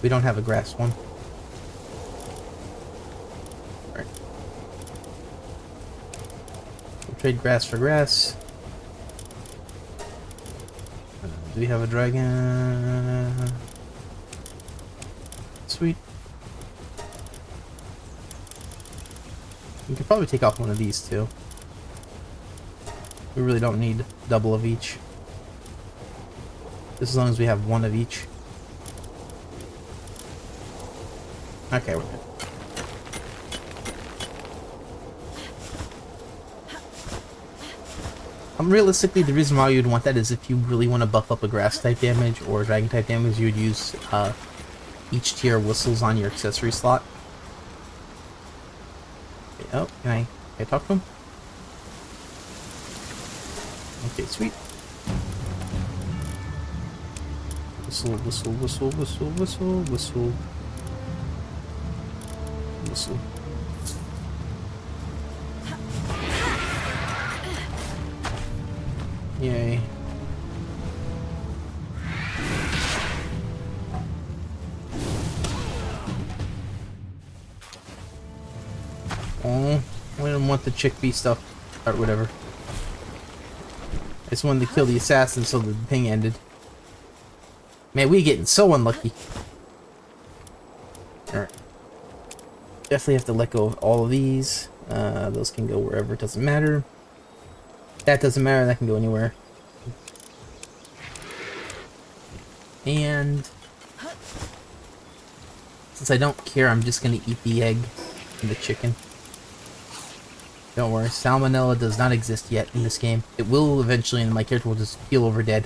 We don't have a grass one. Alright. We'll trade grass for grass. Do we have a dragon? Sweet. We could probably take off one of these too. We really don't need double of each. Just as long as we have one of each. Okay, we're good. Realistically, the reason why you'd want that is if you really want to buff up a grass type damage or dragon type damage, you would use each tier whistles on your accessory slot. Okay, oh, can I talk to him? Okay, sweet. Whistle, whistle, whistle, whistle, whistle, whistle. Whistle. Yay. Oh, I didn't want the chickpea stuff, or whatever. I just wanted to kill the assassin so the thing ended. Man, we getting so unlucky. Alright. Definitely have to let go of all of these. Those can go wherever, it doesn't matter. That doesn't matter, that can go anywhere. And since I don't care, I'm just gonna eat the egg and the chicken. Don't worry, salmonella does not exist yet in this game. It will eventually, and my character will just keel over dead.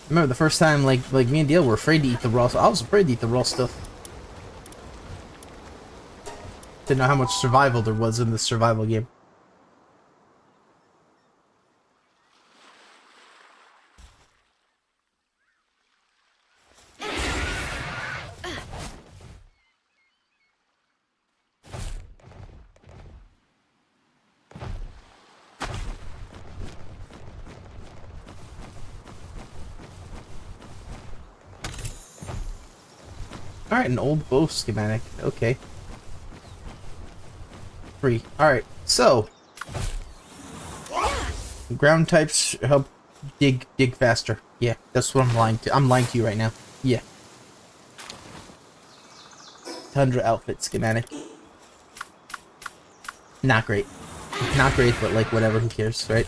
Remember the first time, like me and Dale were afraid to eat the raw. So I was afraid to eat the raw stuff. Didn't know how much survival there was in this survival game. Alright, an old bow schematic. Okay. Free. Alright, so ground types help dig faster. Yeah, that's what I'm lying to. I'm lying to you right now. Yeah. Tundra outfit schematic. Not great. Not great, but like whatever, who cares, right?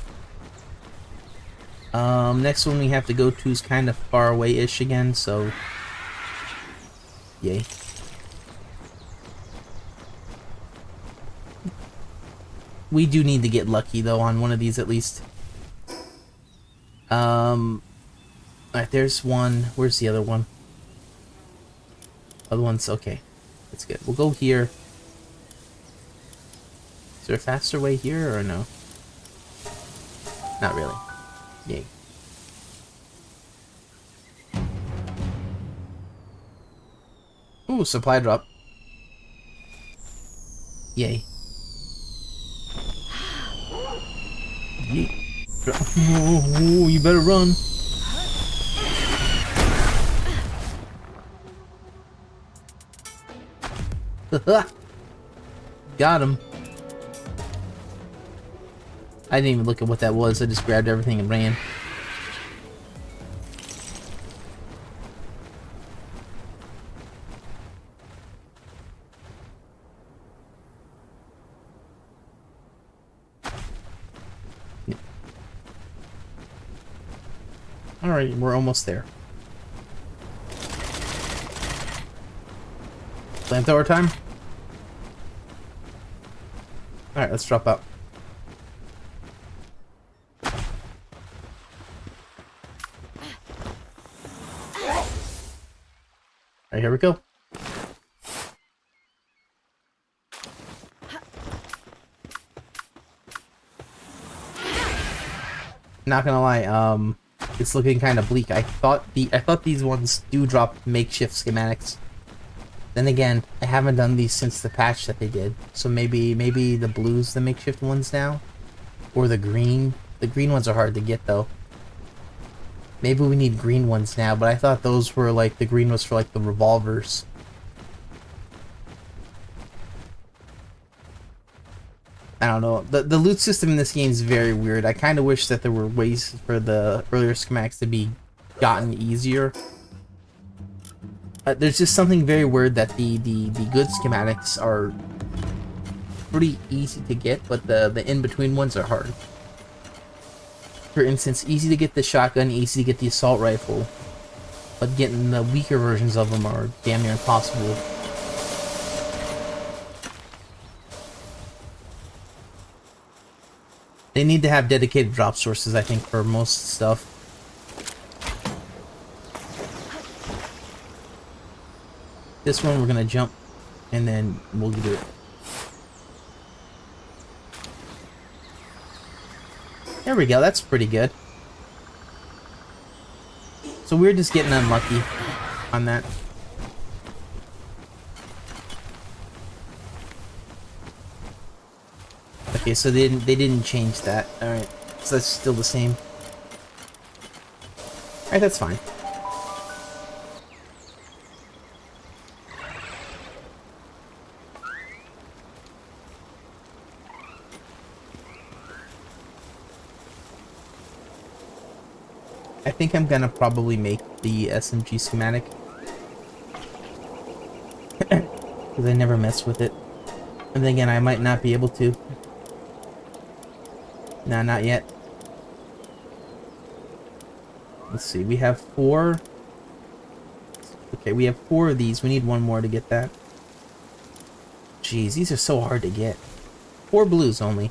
Next one we have to go to is kind of far away-ish again, so yay. We do need to get lucky though on one of these at least. Alright, there's one. Where's the other one? Other one's okay. That's good. We'll go here. Is there a faster way here or no? Not really. Yay. Ooh, supply drop. Yay. Yeet. Oh, you better run. Got him. I didn't even look at what that was. I just grabbed everything and ran. Alright, we're almost there. Flamethrower time? Alright, let's drop out. Alright, here we go. Not gonna lie, it's looking kind of bleak. I thought these ones do drop makeshift schematics. Then again, I haven't done these since the patch that they did. So maybe the blue's the makeshift ones now, or the green. The green ones are hard to get though. Maybe we need green ones now, but I thought those were like, the green was for like the revolvers. I don't know. The loot system in this game is very weird. I kind of wish that there were ways for the earlier schematics to be gotten easier. There's just something very weird that the good schematics are pretty easy to get, but the in-between ones are hard. For instance, easy to get the shotgun, easy to get the assault rifle, but getting the weaker versions of them are damn near impossible. They need to have dedicated drop sources, I think, for most stuff. This one we're gonna jump, and then we'll do it. There we go, that's pretty good. So we're just getting unlucky on that. Okay, so they didn't change that. Alright, so that's still the same. Alright, that's fine. I think I'm gonna probably make the SMG schematic. Because I never mess with it. And then again, I might not be able to. No, not yet. Let's see, we have 4. Okay, we have 4 of these. We need 1 more to get that. Jeez, these are so hard to get. 4 blues only.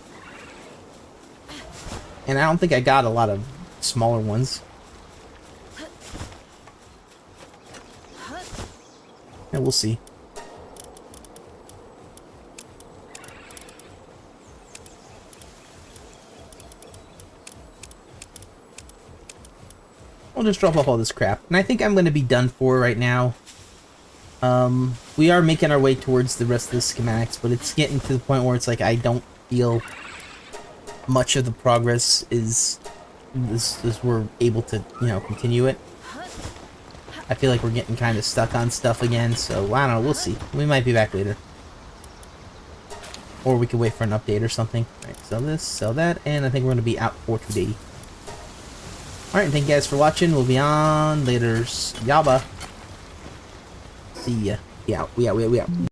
And I don't think I got a lot of smaller ones. Yeah, we'll see. We'll just drop off all this crap. And I think I'm going to be done for right now. We are making our way towards the rest of the schematics, but it's getting to the point where it's like I don't feel much of the progress is we're able to, you know, continue it. I feel like we're getting kind of stuck on stuff again, so I don't know, we'll see. We might be back later. Or we could wait for an update or something. Alright, sell this, sell that, and I think we're going to be out for today. Alright, thank you guys for watching. We'll be on later. Yaba. See ya. We out.